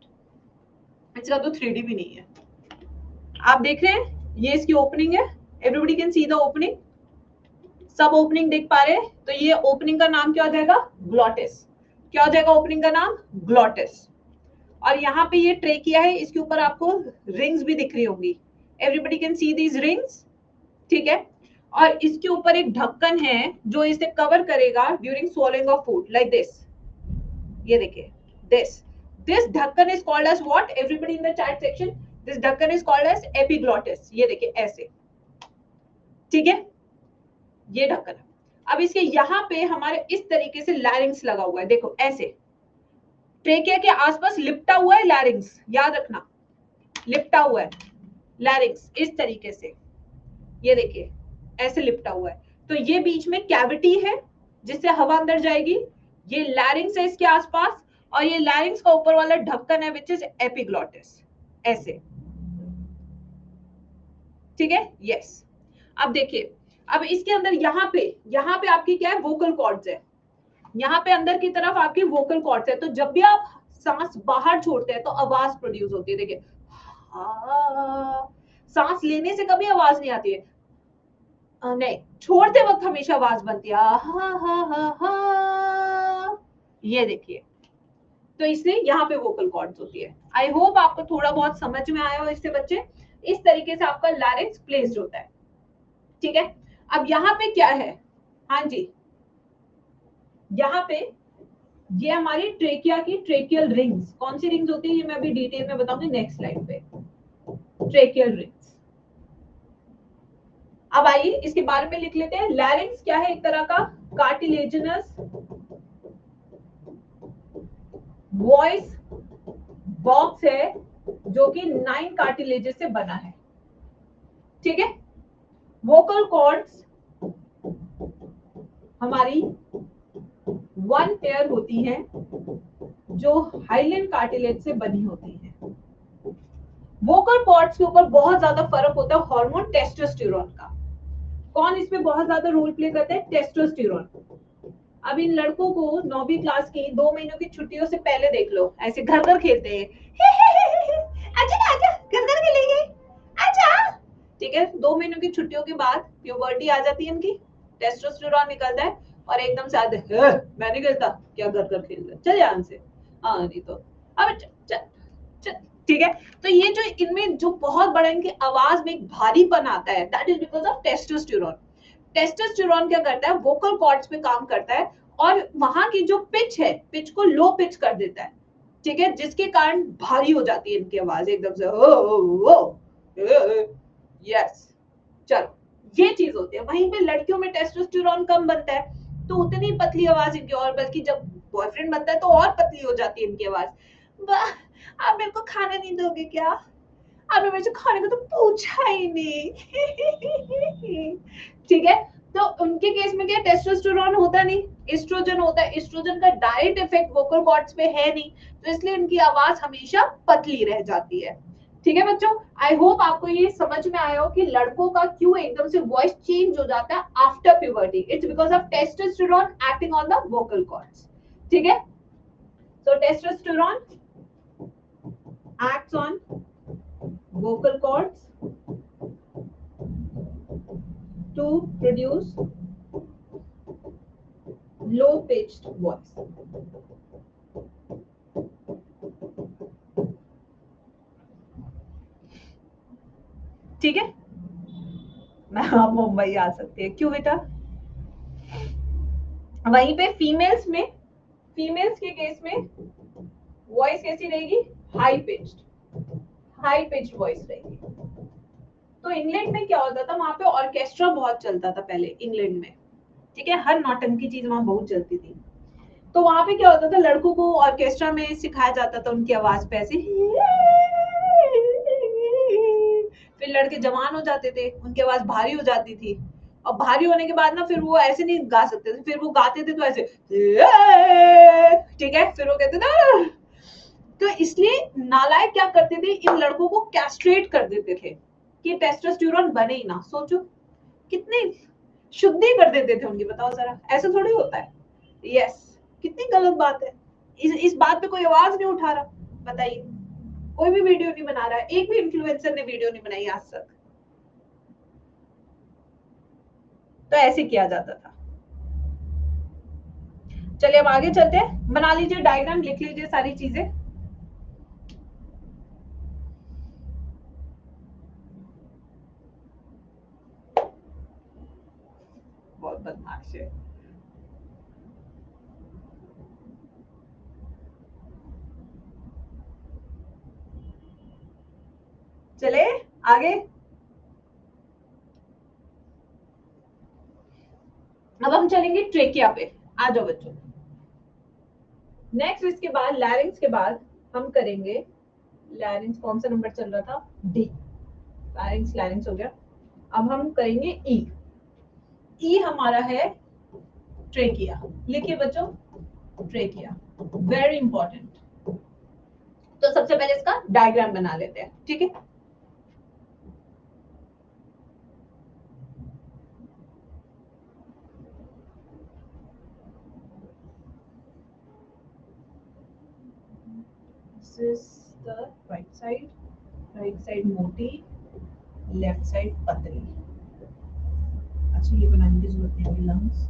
इसका तो 3D भी नहीं है. आप देख रहे हैं ये इसकी ओपनिंग है. Everybody can see the opening. सब ओपनिंग देख पा रहे हैं. तो ये ओपनिंग का नाम क्या हो जाएगा? ग्लॉटिस. क्या हो जाएगा ओपनिंग का नाम? ग्लॉटिस. और यहाँ पे ये ट्रेकिया है, इसके ऊपर आपको रिंग्स भी दिख रही होंगी. Everybody can see these rings. ठीक है. और इसके ऊपर एक ढक्कन है जो इसे कवर करेगा during swallowing of food, like this. ये देखिए, this ढक्कन is called as what? Everybody in the chat section, this ढक्कन is called as epiglottis. ये देखिए ऐसे. ठीक है, ये ढक्कन है. अब इसके यहाँ पे हमारे इस तरीके से लैरिंग्स लगा हुआ है. देखो ऐसे ट्रेकिया के आसपास लिपटा हुआ है लैरिंग्स. याद रखना, लिपटा हुआ है लैरिंग्स इस तरीके से. ये देखिए ऐसे लिपटा हुआ है. तो ये बीच में कैविटी है जिससे हवा अंदर जाएगी. ये लैरिंग्स है इसके आसपास, और ये लैरिंग्स का ऊपर वाला ढक्कन है विच इज एपिग्लॉटिस. ऐसे. ठीक है. यस. अब देखिए, अब इसके अंदर यहाँ पे आपकी क्या है? वोकल कॉर्ड्स है. यहाँ पे अंदर की तरफ आपकी वोकल कॉर्ड्स है. तो जब भी आप सांस बाहर छोड़ते हैं तो आवाज प्रोड्यूस होती है. देखिए, सांस लेने से कभी आवाज नहीं आती है. नहीं, छोड़ते वक्त हमेशा आवाज बनती है. ये देखिए, तो इसलिए यहाँ पे वोकल कॉर्ड्स होती है. आई होप आपको थोड़ा बहुत समझ में आया हो इससे बच्चे. इस तरीके से आपका लैरिंक्स प्लेस्ड होता है. ठीक है. अब यहाँ पे क्या है? हाँ जी, यहाँ पे ये हमारी ट्रेकिया की ट्रेकियल रिंग्स. कौन सी रिंग्स होती है ये मैं अभी डिटेल में बताऊंगी नेक्स्ट स्लाइड पे. Tracheal rings. अब आइए इसके बारे में लिख लेते हैं. लैरिंक्स क्या है? एक तरह का कार्टिलेजिनस वॉइस बॉक्स है जो कि 9 कार्टिलेजेस से बना है. ठीक है. वोकल कॉर्ड्स हमारी 1 पेयर होती हैं जो हाइलैंड कार्टिलेज से बनी होती है. वोकल कॉर्ड्स के ऊपर बहुत ज्यादा फर्क होता है हार्मोन टेस्टोस्टेरोन का. कौन इसमें बहुत ज्यादा रोल प्ले करता है? टेस्टोस्टेरोन. अब इन लड़कों को 9वीं क्लास की 2 महीनों की छुट्टियों से पहले देख लो, ऐसे घर घर खेलते हैं. अच्छा आजा, घर घर खेलेंगे, आजा. ठीक है. 2 महीनों की छुट्टियों के बाद प्यूबर्टी आ जाती है इनकी, टेस्टोस्टेरोन निकलता है और एकदम से आते हैं, मैं नहीं खेलता, क्या घर घर खेल रहा, चल यहाँ से. हाँ नहीं तो अब चल. ठीक है. तो ये जो इनमें जो बहुत बड़ा इनकी आवाज में एक भारीपन आता है, that is because of testosterone. Testosterone क्या करता है? वोकल कॉर्ड्स पे काम करता है और वहां की जो पिच है, पिच को लो पिच कर देता है. ठीक है. जिसके कारण भारी हो जाती है इनकी आवाज एकदम से. यस. चलो, ये चीज होती है. वहीं पे लड़कियों में टेस्टोस्टेरोन कम बनता है तो उतनी पतली आवाज इनकी, और बल्कि जब बॉयफ्रेंड बनता है तो और पतली हो जाती है इनकी आवाज। आप मेरे को खाना नहीं दोगे क्या? आपने मेरे से खाने को तो पूछा ही नहीं। ठीक है, तो उनके केस में क्या, टेस्टोस्टेरोन होता नहीं, एस्ट्रोजन होता है। एस्ट्रोजन का डायरेक्ट इफेक्ट वोकल कॉर्ड्स पे है नहीं, तो इसलिए इनकी आवाज हमेशा पतली रह जाती है। ठीक है बच्चों, आई होप आपको ये समझ में आया हो कि लड़कों का क्यों एकदम से वॉइस चेंज हो जाता है after puberty. It's because of testosterone acting on the vocal cords. ठीक है, so testosterone acts on vocal cords to produce low pitched voice. ठीक है, आप मुंबई आ सकते हैं, क्यों बेटा? वहीं पे फीमेल्स में, फीमेल्स के केस में वॉइस कैसी रहेगी? हाई पिच्ड वॉइस रहेगी। तो इंग्लैंड में क्या होता था, वहां पे ऑर्केस्ट्रा बहुत चलता था पहले इंग्लैंड में। ठीक है, हर नौटंकी चीज वहां बहुत चलती थी। तो वहां पे क्या होता था, लड़कों को ऑर्केस्ट्रा में सिखाया जाता था उनकी आवाज पे ऐसे। फिर लड़के जवान हो जाते थे, उनकी आवाज भारी हो जाती थी, और भारी होने के बाद ना फिर वो ऐसे नहीं गा सकते थे, फिर वो गाते थे तो ऐसे। ठीक है, फिर वो कहते थे। तो इसलिए नालायक क्या करते थे, इन लड़कों को कैस्ट्रेट कर देते थे कि टेस्टोस्टेरोन बने ही ना। सोचो कितनी शुद्धि कर देते थे उनकी, बताओ जरा, ऐसा थोड़ी होता है। यस, कितनी गलत बात है। इस बात पे कोई आवाज नहीं उठा रहा, बताइए। कोई भी वीडियो नहीं बना रहा है, एक भी इन्फ्लुएंसर ने वीडियो नहीं बनाई आज तक। तो ऐसे किया जाता था। चलिए अब आगे चलते हैं, बना लीजिए डायग्राम, लिख लीजिए सारी चीजें। बहुत बदमाश है। चले आगे। अब हम चलेंगे ट्रेकिया पे। आ जाओ बच्चों। नेक्स्ट इसके बाद लैरिंग्स के बाद हम करेंगे, लैरिंग्स कौन सा नंबर चल रहा था? डी। लैरिंग्स लैरिंग्स हो गया। अब हम करेंगे ई। ई हमारा है ट्रेकिया। लिखिए बच्चों, ट्रेकिया वेरी इंपॉर्टेंट। तो सबसे पहले इसका डायग्राम बना लेते हैं, ठीक है। This is the right side मोटी, लेफ्ट साइड पतली। अच्छा, ये बनाने की जरूरत नहीं है, लंग्स।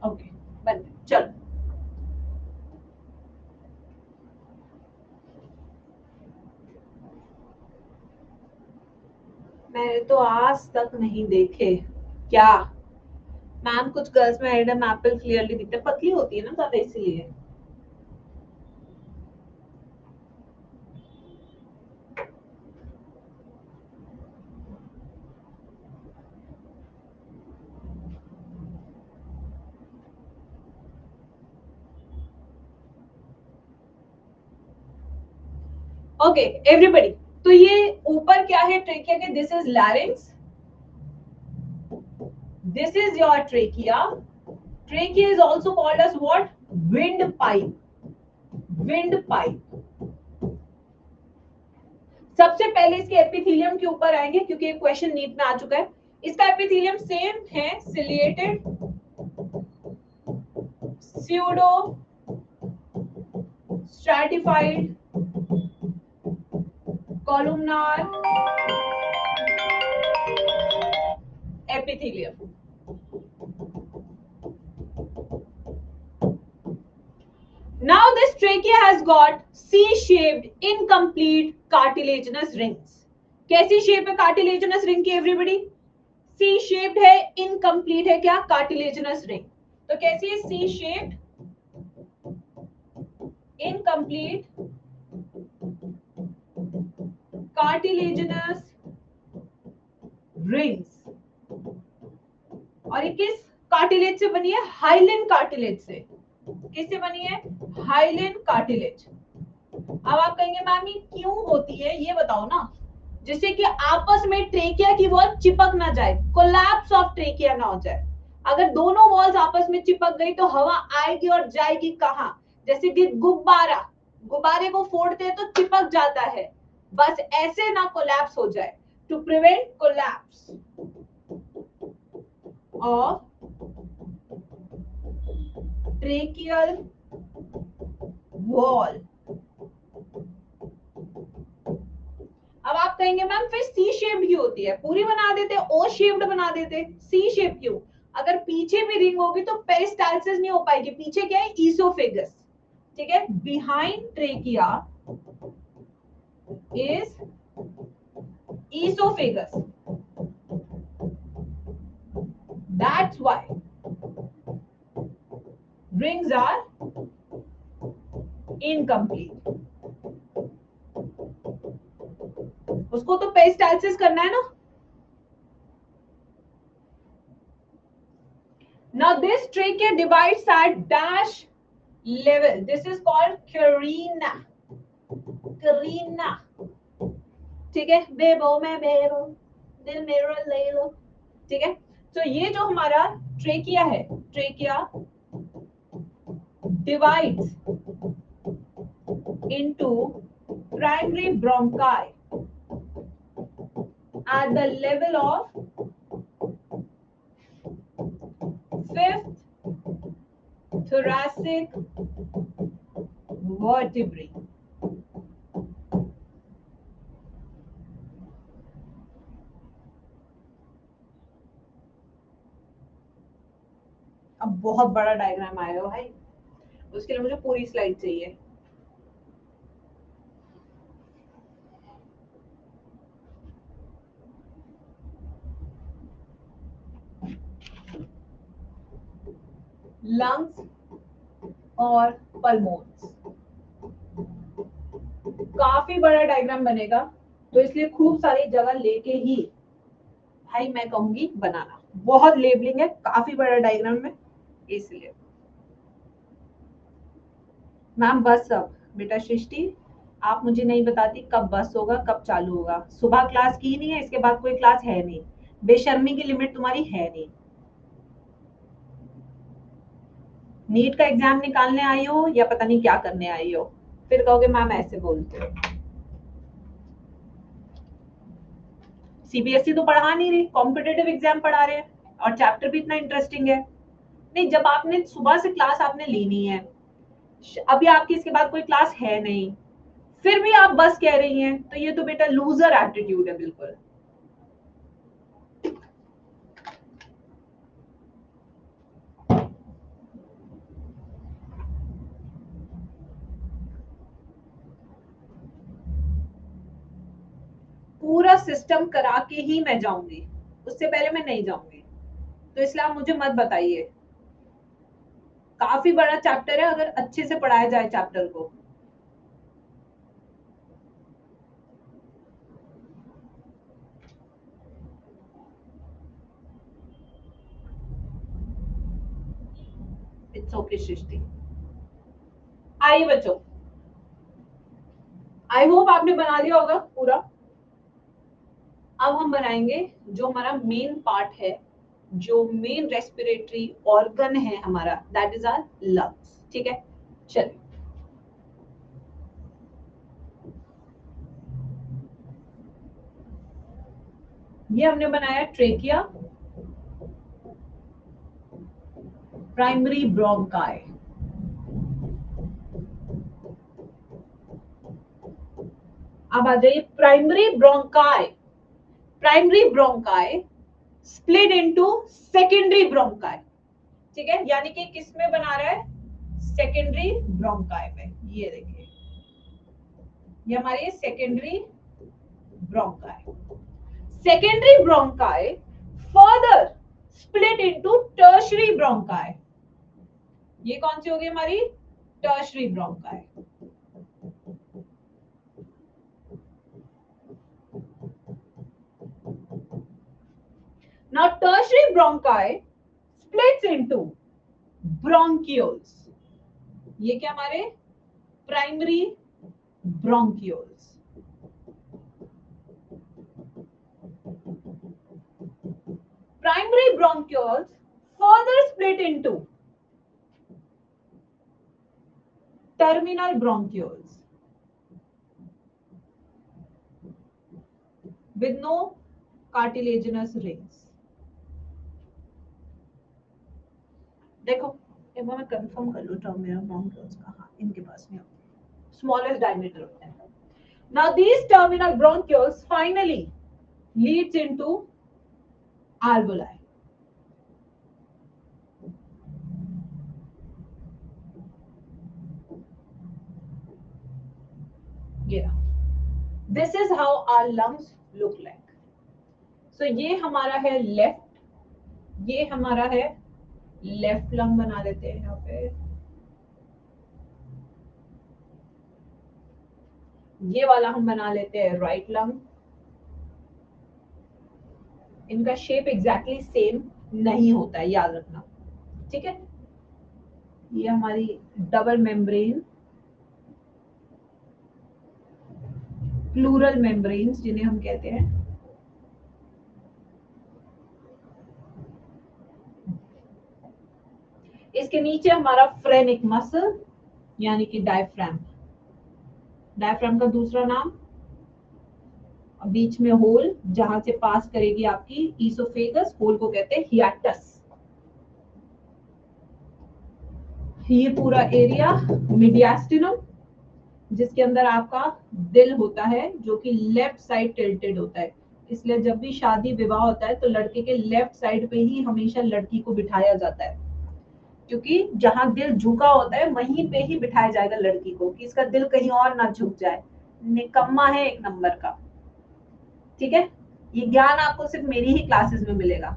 ओके, बन चलो। मैंने तो आज तक नहीं देखे। क्या मैम, कुछ गर्ल्स में एडम एप्पल क्लियरली दिखता है, पतली होती है ना ज्यादा, इसीलिए। ओके एवरीबॉडी, तो ये ऊपर क्या है ट्रेकिया के? This is larynx, this is your trachea. Trachea is also called as what? Wind pipe. Wind pipe. सबसे पहले इसके एपिथेलियम के ऊपर आएंगे, क्योंकि एक क्वेश्चन नीट में आ चुका है। इसका एपिथेलियम सेम है, ciliated, pseudo stratified, columnar epithelium. Now this trachea has got C-shaped incomplete cartilaginous rings. कैसी शेप है cartilaginous ring की everybody? सी शेप्ड है, इनकम्प्लीट है, क्या कार्टिलेजिनस रिंग। तो कैसी है, C shaped incomplete cartilaginous rings. और ये किस कार्टिलेज से बनी है, हाइलिन कार्टिलेज से। किससे बनी है, हाइलिन कार्टिलेज। अब आप कहेंगे मैम ये क्यों होती है, ये बताओ ना। जिससे कि आपस में ट्रेकिया की वॉल चिपक ना जाए, कोलैप्स ऑफ ट्रेकिया ना हो जाए। अगर दोनों वॉल्स आपस में चिपक गई तो हवा आएगी और जाएगी कहां, जैसे कि गुब्बारा, गुब्बारे को फोड़ते हैं तो चिपक जाता है, बस ऐसे ना कोलैप्स हो जाए। To prevent collapse of tracheal wall. अब आप कहेंगे मैम फिर सी शेप्ड क्यों होती है, पूरी बना देते, ओ शेप्ड बना देते, सी शेप क्यों। अगर पीछे भी रिंग होगी तो पेरिस्टाल्सिस नहीं हो पाएगी, पीछे क्या है, ईसोफेगस। ठीक है, behind trachea is oesophagus, that's why rings are incomplete। उसको तो पेरिस्टाल्सिस करना है ना। Now this trachea divides at dash level, this is called carina, carina। ठीक है, बेबो में बेबो दिल मेरा ले लो। ठीक है, तो ये जो हमारा ट्रेकिया है, trachea divides into primary bronchi at the level of fifth thoracic vertebrae। अब बहुत बड़ा डायग्राम आएगा भाई, उसके लिए मुझे पूरी स्लाइड चाहिए। लंग्स और पल्मोन्स, काफी बड़ा डायग्राम बनेगा, तो इसलिए खूब सारी जगह लेके ही भाई मैं कहूंगी बनाना। बहुत लेबलिंग है, काफी बड़ा डायग्राम में, इसलिए। मैम बस अब बेटा सृष्टि, आप मुझे नहीं बताती कब बस होगा, कब चालू होगा। सुबह क्लास की नहीं है, इसके बाद कोई क्लास है नहीं, बेशर्मी की लिमिट तुम्हारी है नहीं। नीट का एग्जाम निकालने आई हो या पता नहीं क्या करने आई हो, फिर कहोगे मैम ऐसे बोलते हो। सीबीएसई तो पढ़ा नहीं रही, कॉम्पिटेटिव एग्जाम पढ़ा रहे हैं, और चैप्टर भी इतना इंटरेस्टिंग है। नहीं, जब आपने सुबह से क्लास आपने ली नहीं है, अभी आपकी इसके बाद कोई क्लास है नहीं, फिर भी आप बस कह रही हैं, तो ये तो बेटा लूजर एटीट्यूड है बिल्कुल। पूरा सिस्टम करा के ही मैं जाऊंगी, उससे पहले मैं नहीं जाऊंगी, तो इसलिए आप मुझे मत बताइए। काफी बड़ा चैप्टर है, अगर अच्छे से पढ़ाया जाए चैप्टर को। इट्स ओके सृष्टि। आइए बच्चों, आई होप आपने बना लिया होगा पूरा। अब हम बनाएंगे जो हमारा मेन पार्ट है, जो मेन रेस्पिरेटरी ऑर्गन है हमारा, दैट इज आवर लंग्स। ठीक है, चलिए। ये हमने बनाया ट्रेकिया, प्राइमरी ब्रोंकाई। अब आ जाइए primary bronchi. Primary bronchi split into secondary bronchi. ठीक है, यानी कि किस में बना रहा है, सेकेंडरी ब्रोंकाई में। ये देखिए, ये हमारी secondary bronchi. Secondary bronchi further split into tertiary bronchi. ये कौन सी होगी हमारी tertiary bronchi. Now tertiary bronchi splits into bronchioles. ये क्या हमारे primary bronchioles. Primary bronchioles further split into terminal bronchioles with no cartilaginous rings. देखो एक बार मैं कंफर्म कर लूं टर्मिनल ब्रोंक्यूल्स का. हाँ, इनके पास में स्मॉलेस्ट डायमीटर होते हैं. Now these terminal bronchioles finally leads into alveoli. Yeah. This is how our lungs look like. So ये हमारा है लेफ्ट, ये हमारा है लेफ्ट लंग बना देते हैं यहाँ पे. ये वाला हम बना लेते हैं राइट लंग. इनका शेप एग्जैक्टली सेम नहीं होता है, याद रखना. ठीक है. ये हमारी डबल मेम्ब्रेन, प्लूरल मेम्ब्रेन्स जिन्हें हम कहते हैं. इसके नीचे हमारा फ्रेनिक मसल यानी कि डायफ्राम. डायफ्राम का दूसरा नाम, बीच में होल जहां से पास करेगी आपकी ईसोफेगस, होल को कहते हैं हियाटस. ये पूरा एरिया मीडियास्टिनम, जिसके अंदर आपका दिल होता है जो कि लेफ्ट साइड टिल्टेड होता है. इसलिए जब भी शादी विवाह होता है तो लड़के के लेफ्ट साइड पे ही हमेशा लड़की को बिठाया जाता है, क्योंकि जहां दिल झुका होता है वहीं पे ही बिठाया जाएगा लड़की को, कि इसका दिल कहीं और ना झुक जाए. निकम्मा है एक नंबर का. ठीक है. ये ज्ञान आपको सिर्फ मेरी ही क्लासेस में मिलेगा.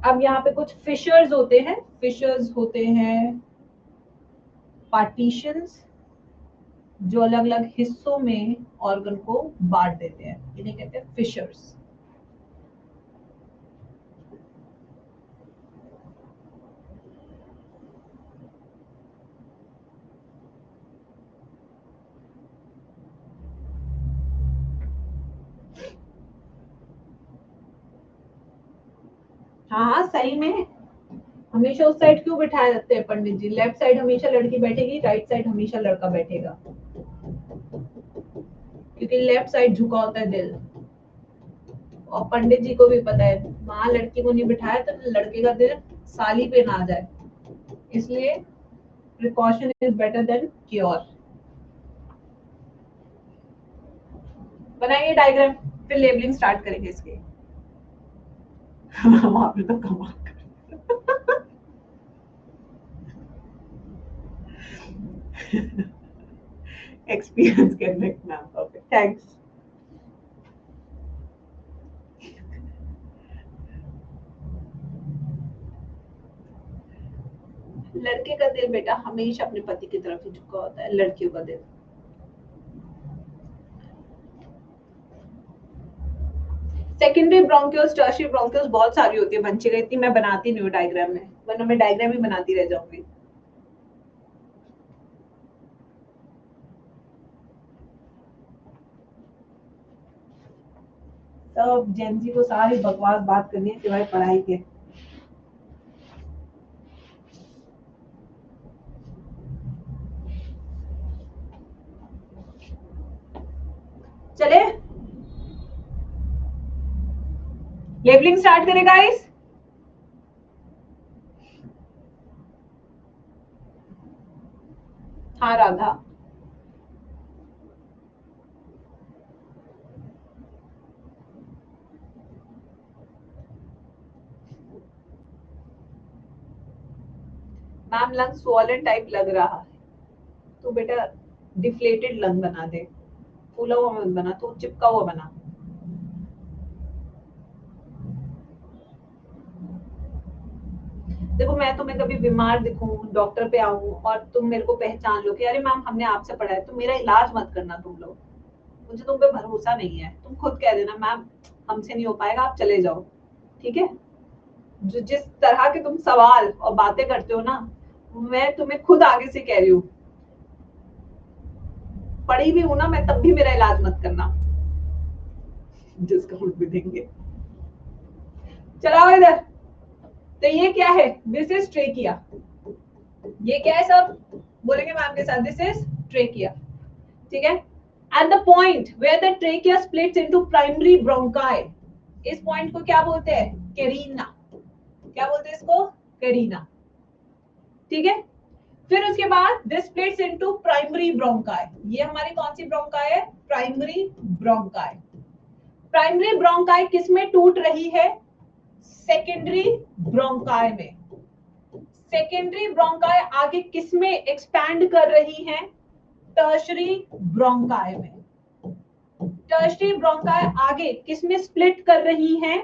अब यहाँ पे कुछ फिशर्स होते हैं. फिशर्स होते हैं पार्टीशंस जो अलग अलग हिस्सों में ऑर्गन को बांट देते हैं. इन्हें कहते हैं फिशर्स. हाँ सही में. हमेशा उस साइड क्यों बिठाए जाते हैं पंडित जी? लेफ्ट साइड हमेशा लड़की बैठेगी, राइट साइड हमेशा लड़का बैठेगा, क्योंकि लेफ्ट साइड झुका होता है दिल. और पंडित जी को भी पता है वहां लड़की को नहीं बिठाया तो लड़के का दिल साली पे ना आ जाए, इसलिए precaution is better than cure. बनाइए डायग्राम, फिर लेबलिंग स्टार्ट करेंगे इसके. वहां पे तो कमाल कर एक्सपीरियंस करने का नाम. Okay thanks. लड़के का दिल बेटा हमेशा अपने पति की तरफ ही झुका होता है, लड़कियों का दिल. सेकेंडरी ब्रोंकियोल्स, टर्शियरी ब्रोंकियोल्स बहुत सारी होती है. बंचेगा इतनी मैं बनाती नहीं हूँ डायग्राम में, वरना मैं डायग्राम ही बनाती रह जाऊंगी. तो जेनजी को सारी बकवास बात करनी है सिवाय पढ़ाई के. चले लेबलिंग स्टार्ट करें गाइस. हाँ Radha. Ma'am lung swollen type लग रहा है, तो बेटा डिफ्लेटेड लंग बना दे. फूला हुआ मत बना, तो चिपका हुआ बना। देखो मैं तुम्हें कभी बीमार दिखूं, डॉक्टर पे आऊं और तुम मेरे को पहचान लो कि अरे मैम हमने आपसे पढ़ा है, तो मेरा इलाज मत करना तुम लोग। मुझे तुम पे भरोसा नहीं है, तुम खुद कह देना मैम हमसे नहीं हो पाएगा, आप चले जाओ। ठीक है? जो जिस तरह के तुम सवाल और बातें करते हो ना, मैं तुम्हें खुद आगे से कह रही हूँ, पढ़ी भी हूं ना मैं, तब भी मेरा इलाज मत करना। डिस्काउंट भी देंगे। चलाओ इधर। तो ये क्या है? This is trachea. ये क्या है सब? बोलेंगे मैम के साथ, दिस इज ट्रेकिया। ठीक है? At the point where the trachea splits into primary bronchi, इस पॉइंट को क्या बोलते हैं? कैरिना। क्या बोलते हैं इसको? कैरिना। ठीक है? फिर उसके बाद this splits into primary bronchi. ये हमारी कौन सी ब्रोंकाई है? Primary bronchi. प्राइमरी ब्रोंकाई किसमें टूट रही है? सेकेंडरी ब्रोंकाई में। सेकेंडरी ब्रोंकाई आगे किसमें एक्सपैंड कर रही है? टर्शरी ब्रोंकाई में। टर्शरी ब्रोंकाई आगे किसमें स्प्लिट कर रही हैं?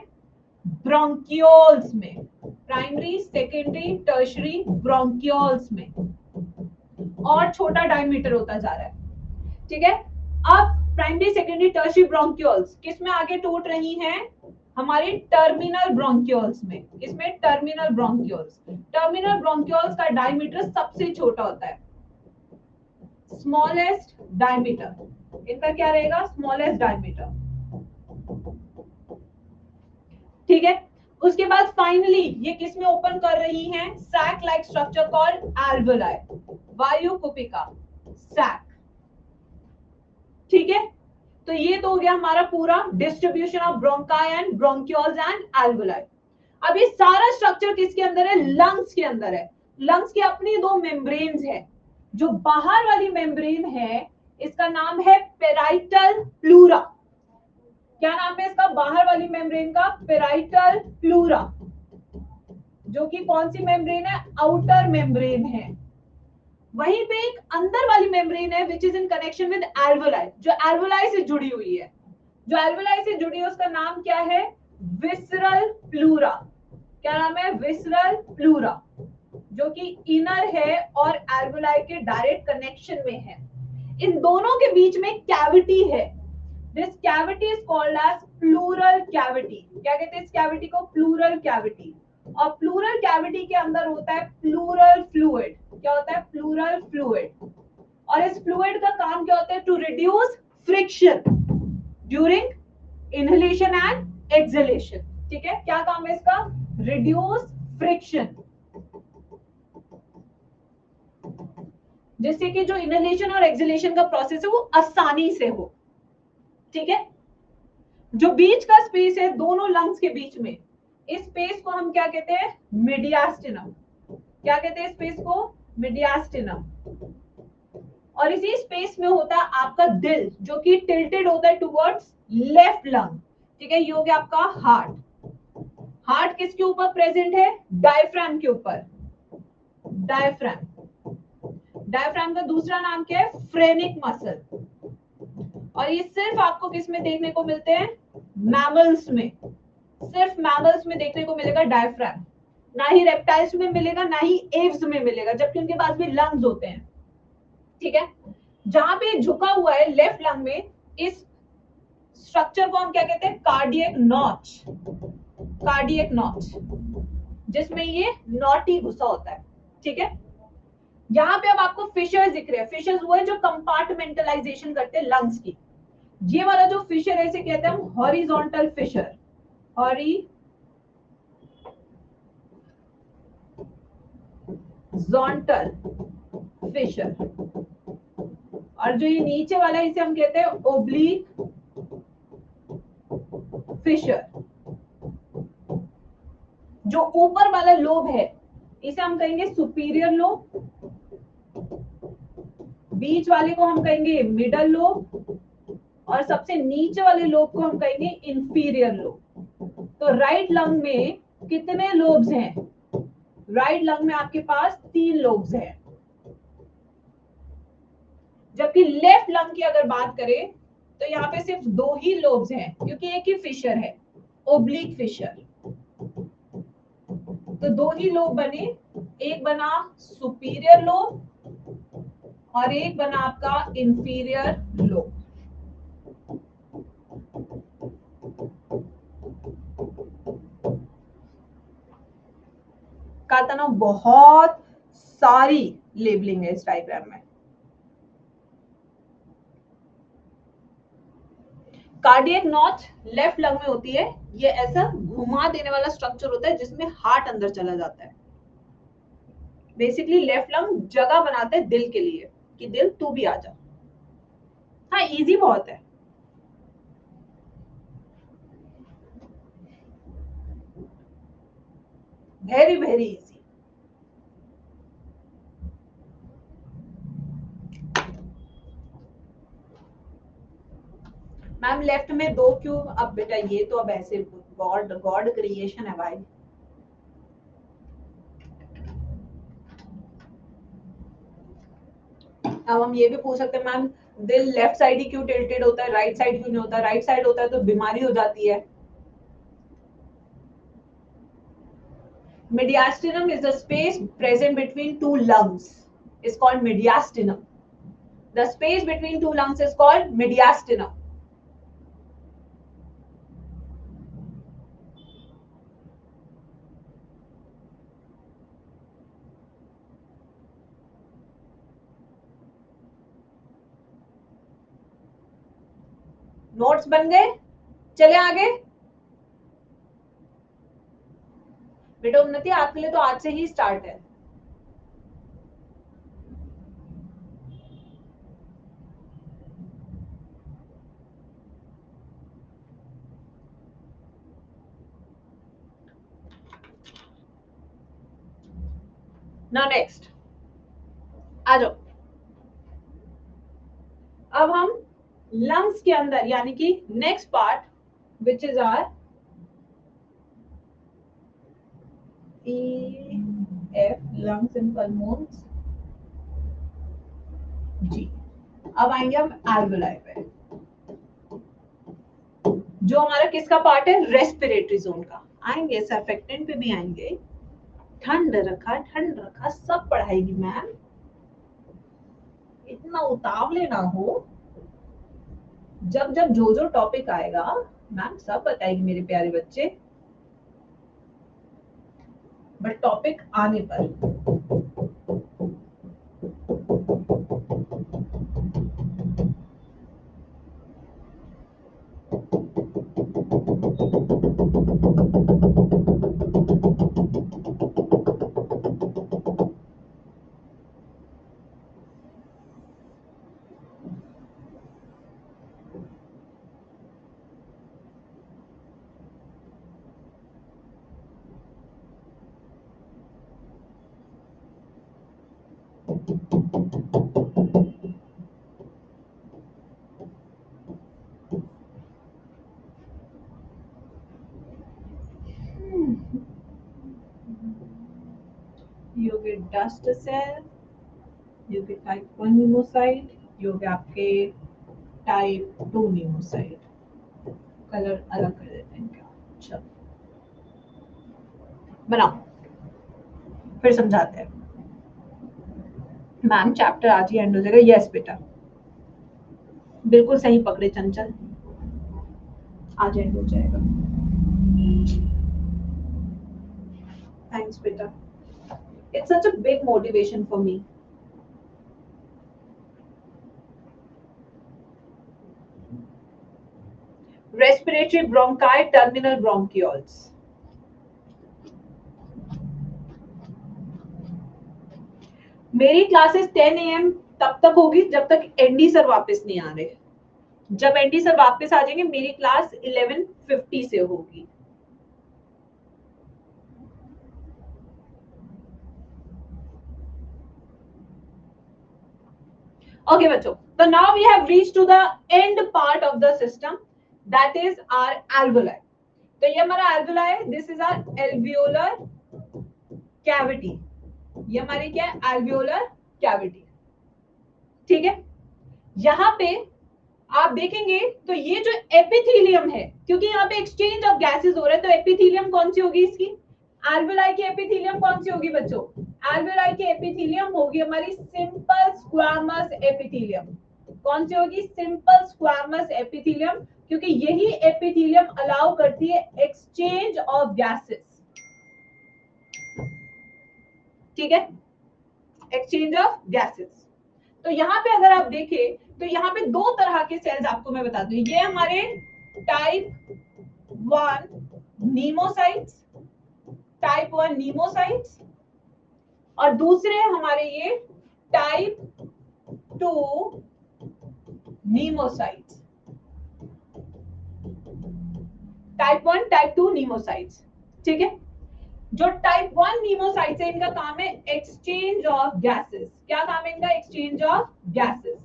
ब्रोंकियोल्स में। प्राइमरी, सेकेंडरी, टर्शरी, ब्रोंकियोल्स में। और छोटा डायमीटर होता जा रहा है। ठीक है? अब प्राइमरी, सेकेंडरी, टर्शरी ब्रोंकियोल्स किसमें आगे टूट रही हैं? हमारी टर्मिनल ब्रोंकियोल्स में। इसमें टर्मिनल ब्रोंकियोल्स। टर्मिनल ब्रोंकियोल्स का डायमीटर सबसे छोटा होता है, स्मॉलेस्ट डायमीटर। इनका क्या रहेगा? Smallest diameter. ठीक है? उसके बाद फाइनली ये किसमें ओपन कर रही हैं? Sac like structure called alveoli, वायु कुपिका, सैक। ठीक है? तो ये तो हो गया हमारा पूरा distribution of bronchi and bronchioles and alveoli. अब ये सारा स्ट्रक्चर किसके अंदर है? लंग्स के अंदर है। लंग्स की अपनी दो मेम्ब्रेन्स है। जो बाहर वाली मेम्ब्रेन है इसका नाम है पेराइटल प्लूरा। क्या नाम है इसका? बाहर वाली मेम्ब्रेन का पेराइटल प्लूरा। जो कि कौन सी मेम्ब्रेन है? आउटर मेम्ब्रेन है। वहीं पे एक अंदर वाली मेम्ब्रेन है which is in connection with alveoli, जो एल्वेलाई से जुड़ी हुई है। जो एल्वेलाई से जुड़ी है उसका नाम क्या है? Visceral pleura. क्या नाम है? विसरल प्लूरा, जो कि इनर है और एल्वेलाई के डायरेक्ट कनेक्शन में है। इन दोनों के बीच में कैविटी है। This cavity is called as pleural cavity. क्या कहते हैं इस कैविटी को? Pleural cavity. और प्लूरल कैविटी के अंदर होता है प्लूरल फ्लूइड। क्या होता है? Pleural fluid. और इस फ्लूइड का काम क्या होता है? To reduce friction during inhalation and exhalation. ठीक है? क्या काम है इसका? रिड्यूस फ्रिक्शन, जिससे कि जो इनहेलेशन और एक्सहेलेशन का प्रोसेस है वो आसानी से हो। ठीक है? जो बीच का स्पेस है दोनों लंग्स के बीच में, इस स्पेस को हम क्या कहते हैं? मीडियास्टिनम। क्या कहते हैं स्पेस को? मीडियास्टिनम। और इसी स्पेस में होता है आपका दिल, जो कि टिल्टेड होता है टुवर्ड्स लेफ्ट लंग। ठीक है? ये हो गया आपका हार्ट। हार्ट किसके ऊपर प्रेजेंट है? डायफ्राम के ऊपर। डायफ्राम। डायफ्राम का दूसरा नाम क्या है? Phrenic muscle. और ये सिर्फ आपको किस में देखने को मिलते हैं? मैमल्स में। सिर्फ मैमल्स में देखने को मिलेगा डायफ्राम। ना ही रेप्टाइल्स में मिलेगा, ना ही एव्स में मिलेगा, जबकि उनके पास भी लंग्स होते हैं। ठीक है? जहां पे झुका हुआ है लेफ्ट लंग में, इस स्ट्रक्चर को हम क्या कहते हैं? Cardiac notch. कार्डियक नॉच, जिसमें ये नॉटी घुसा होता है। ठीक है? यहाँ पे अब आपको फिशर्स दिख रहे हैं। फिशर्स वो है जो कंपार्टमेंटलाइजेशन करते हैं लंग्स की। ये वाला जो फिशर है इसे कहते हैं हम हॉरिजॉन्टल फिशर। Horizontal Fisher. और जो ये नीचे वाला है इसे हम कहते हैं ओब्लिक फिशर। जो ऊपर वाला लोब है इसे हम कहेंगे सुपीरियर लोब। बीच वाले को हम कहेंगे मिडल लोब। और सबसे नीचे वाले लोब को हम कहेंगे इंफीरियर लोब। तो राइट लंग में कितने लोब्स हैं? राइट लंग में आपके पास 3 लोब्स हैं। जबकि लेफ्ट लंग की अगर बात करें तो यहाँ पे सिर्फ 2 ही लोब्स हैं क्योंकि एक ही फिशर है, ओब्लिक फिशर। तो 2 ही लोब बने, एक बना सुपीरियर लोब और एक बना आपका इंफीरियर लोब। कहा था ना बहुत सारी लेबलिंग है इस डायग्राम में। कार्डियक नॉच लेफ्ट लंग में होती है, ये ऐसा घुमा देने वाला स्ट्रक्चर होता है जिसमें हार्ट अंदर चला जाता है। बेसिकली लेफ्ट लंग जगह बनाते हैं दिल के लिए कि दिल तू भी आ जा। हाँ इजी बहुत है। Very very easy. Ma'am left में 2 क्यों? अब बेटा ये तो अब ऐसे गॉड गॉड क्रिएशन है भाई। अब हम ये भी पूछ सकते हैं मैम दिल लेफ्ट साइड ही क्यों टिल्टेड होता है, राइट साइड क्यों नहीं होता? राइट साइड होता है तो बीमारी हो जाती है। Mediastinum is the space present between two lungs. Is called mediastinum. The space between two lungs is called mediastinum. Notes बन गए? चले आगे। बेटा उन्नति आपके लिए तो आज से ही स्टार्ट है। ना नेक्स्ट आ जाओ। अब हम लंग्स के अंदर यानी कि next part which is are EF lungs and pulmons जी। अब आएंगे हम एल्वेलाई पे, जो हमारा किसका पार्ट है? रेस्पिरेटरी जोन का। आएंगे सर्फेक्टेंट पे भी आएंगे। ठंड रखा सब पढ़ाएगी मैम, इतना उतावले ना हो। जब जब जो जो टॉपिक आएगा मैम सब बताएगी मेरे प्यारे बच्चे, बट टॉपिक आने पर। You get dust cell, you get type 1 pneumocyte, you get आपके type 2 pneumocyte। कलर अलग कर देते हैं क्या? चलो बनाओ फिर समझाते हैं। मैम चैप्टर आज ही एंड हो जाएगा। यस बेटा बिल्कुल सही पकड़े चंचल, आज एंड हो जाएगा। थैंक्स बेटा, it's such a big motivation for me. Respiratory bronchi, terminal bronchioles. मेरी क्लासेस 10 AM तब तक होगी जब तक एनडी सर वापस नहीं आ रहे। जब एनडी सर वापस आ जाएंगे मेरी क्लास 11:50 से होगी। Okay बच्चों, so now we have reached to the end part of the system, that is our alveoli. तो ये हमारा alveoli है, this is our alveolar cavity. ये हमारी क्या है? alveolar cavity। ठीक है, यहाँ पे आप देखेंगे तो ये जो एपिथेलियम है, क्योंकि यहाँ पे एक्सचेंज ऑफ गैसेस हो रहा है, तो एपिथेलियम कौन सी होगी इसकी? एल्वेओलाई की एपिथेलियम कौन सी होगी बच्चों? एल्वेओलाई की एपिथेलियम होगी हमारी सिंपल स्क्वामस एपिथेलियम। कौन सी होगी? सिंपल स्क्वामस एपिथेलियम, क्योंकि यही एपिथेलियम अलाउ करती है एक्सचेंज ऑफ गैसेस। ठीक है, एक्सचेंज ऑफ गैसेस। तो यहाँ पे अगर आप देखें तो यहाँ पे दो तरह के सेल्स आपको मैं बता दूं, ये हमारे टाइप 1 नीमोसाइट्स, टाइप 1 नीमोसाइट्स, और दूसरे हमारे ये type 2 pneumocytes. Type 1 type 2 pneumocytes. ठीक है, जो टाइप 1 नीमोसाइट्स है इनका काम है एक्सचेंज ऑफ गैसेस। क्या काम है इनका? Exchange of gases.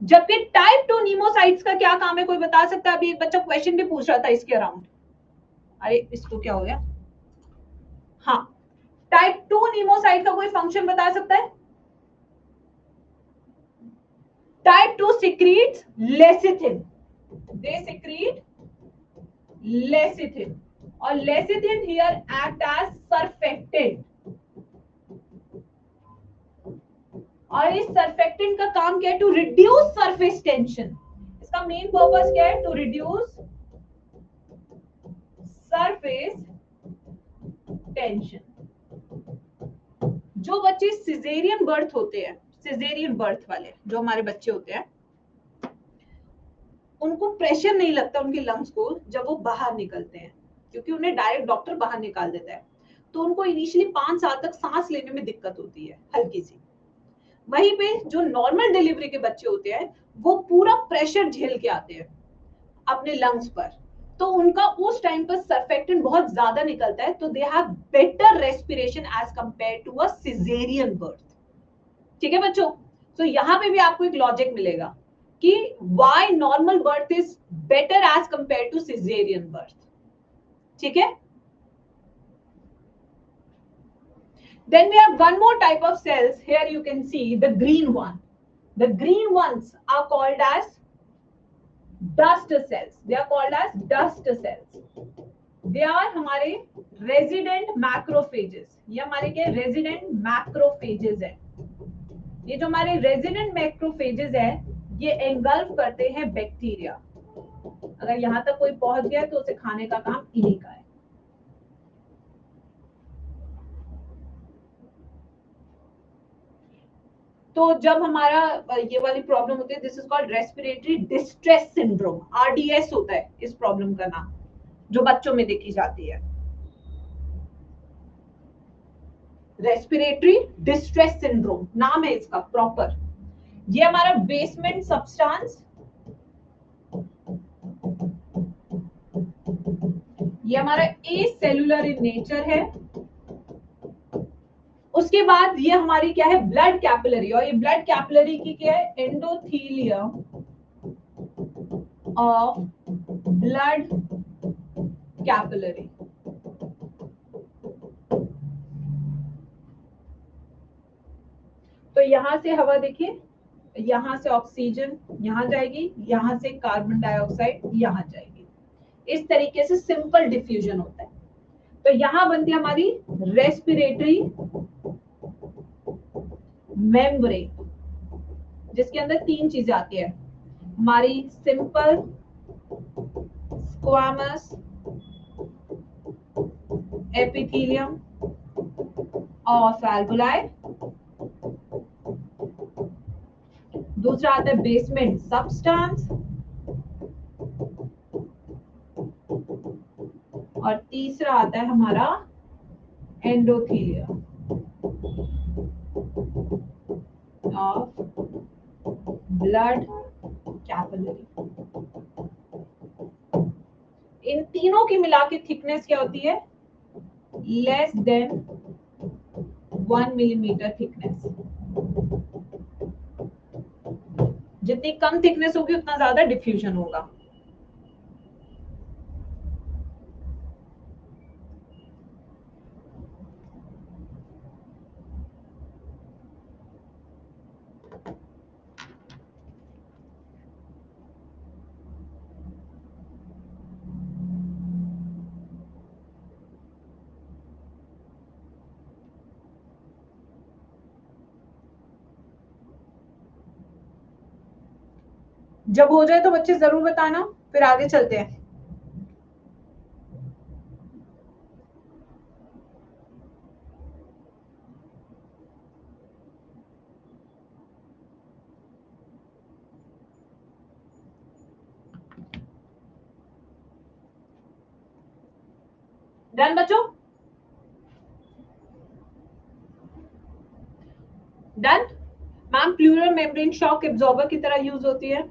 जबकि टाइप 2 नीमोसाइट्स का क्या काम है, कोई बता सकता है? अभी एक बच्चा क्वेश्चन भी पूछ रहा था इसके अराउंड। अरे इसको क्या हो गया? हाँ, टाइप 2 नीमोसाइट का कोई फंक्शन बता सकता है? Type 2 secretes lecithin, they secrete lecithin, और lecithin here act as surfactant, और इस सर्फेक्टेंट का काम क्या है? To reduce surface tension. इसका मेन पर्पस क्या है? To reduce surface tension. जो बच्चे सिजेरियन बर्थ होते हैं, सिजेरियन बर्थ वाले जो हमारे बच्चे होते हैं, उनको प्रेशर नहीं लगता उनके लंग्स को जब वो बाहर निकलते हैं, क्योंकि उन्हें डायरेक्ट डॉक्टर बाहर निकाल देता है। तो उनको इनिशियली 5 साल तक सांस लेने में दिक्कत होती है हल्की सी। वहीं पे जो नॉर्मल डिलीवरी के बच्चे होते हैं वो पूरा प्रेशर झेल के आते हैं अपने लंग्स पर, तो उनका उस टाइम पर सर्फेक्टेंट बहुत ज्यादा निकलता है, तो they have better respiration as compare to a caesarean birth. ठीक है बच्चों, तो यहाँ पे भी आपको एक लॉजिक मिलेगा कि why normal birth is better as compare to caesarean birth. ठीक है, then we have one more type of cells. Here you can see the green one. The green ones are called as dust cells. They are called as dust cells. They are हमारे resident macrophages. ये हमारे क्या? resident macrophages है। ये जो हमारे resident macrophages है ये एंगल्फ करते हैं बैक्टीरिया। अगर यहां तक कोई पहुंच गया तो उसे खाने का काम इन्हीं का है। तो जब हमारा ये वाली प्रॉब्लम होती है, this is called respiratory distress syndrome, RDS होता है इस प्रॉब्लम का नाम, जो बच्चों में देखी जाती है। रेस्पिरेटरी डिस्ट्रेस सिंड्रोम नाम है इसका प्रॉपर। ये हमारा बेसमेंट सब्सटेंस, ये हमारा ए सेलुलर इन नेचर है। उसके बाद ये हमारी क्या है? ब्लड कैपिलरी, और ये ब्लड कैपिलरी की क्या है? Endothelium of blood capillary. तो यहां से हवा देखिए, यहां से ऑक्सीजन यहां जाएगी, यहां से कार्बन डाइऑक्साइड यहां जाएगी। इस तरीके से सिंपल डिफ्यूजन होता है। तो यहां बनती है हमारी रेस्पिरेटरी मेम्ब्रेन, जिसके अंदर 3 चीजें आती है हमारी simple squamous epithelium of alveoli, दूसरा आता है बेसमेंट सब्सटेंस, और तीसरा आता है हमारा एंडोथीलियम ऑफ ब्लड कैपिलरी। इन तीनों की मिला के थिकनेस क्या होती है? Less than 1 millimetre thickness. जितनी कम थिकनेस होगी उतना ज्यादा डिफ्यूजन होगा। जब हो जाए तो बच्चे जरूर बताना, फिर आगे चलते हैं। डन बच्चों, done. Ma'am pleural membrane shock absorber की तरह यूज होती है।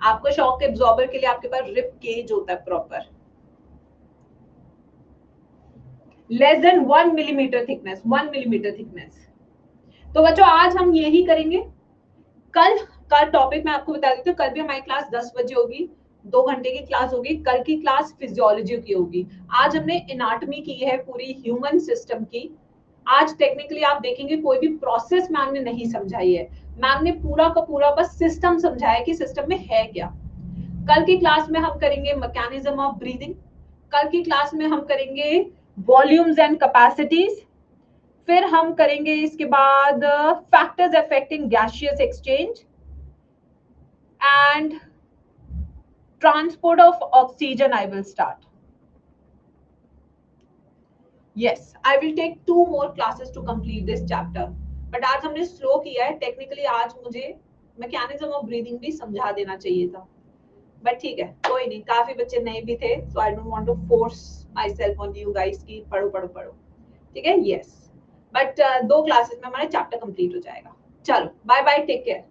आपको शॉक एब्जॉर्बर के लिए आपके पास रिप केज होता है proper, less than 1 millimetre thickness, 1 millimetre thickness. तो बच्चों आज हम यही करेंगे। कल का टॉपिक मैं आपको बता देती हूँ, कल भी हमारी क्लास 10 बजे होगी, 2 घंटे की क्लास होगी। कल की क्लास फिजियोलॉजी की होगी। आज हमने एनाटॉमी की है पूरी ह्यूमन सिस्टम की। आज टेक्निकली आप देखेंगे कोई भी प्रोसेस मैम ने नहीं समझाई है, मैम ने पूरा का पूरा बस सिस्टम समझाया कि सिस्टम में है क्या। कल की क्लास में हम करेंगे मैकेनिज्म ऑफ ब्रीदिंग, कल की क्लास में हम करेंगे वॉल्यूम्स एंड कैपेसिटीज, फिर हम करेंगे इसके बाद factors affecting gaseous exchange and transport of oxygen I will start. Yes, I will take 2 more classes to complete this chapter. But आज हमने स्लो किया है टेक्निकली, आज मुझे मैकेनिज्म ऑफ ब्रीदिंग भी समझा देना चाहिए था, बट ठीक है कोई नहीं, काफी बच्चे नए भी थे, so I don't want to force myself on you guys की पढ़ो पढ़ो पढ़ो। ठीक है, यस, बट 2 क्लासेस में हमारा चैप्टर कंप्लीट हो जाएगा। चलो बाय बाय, टेक केयर।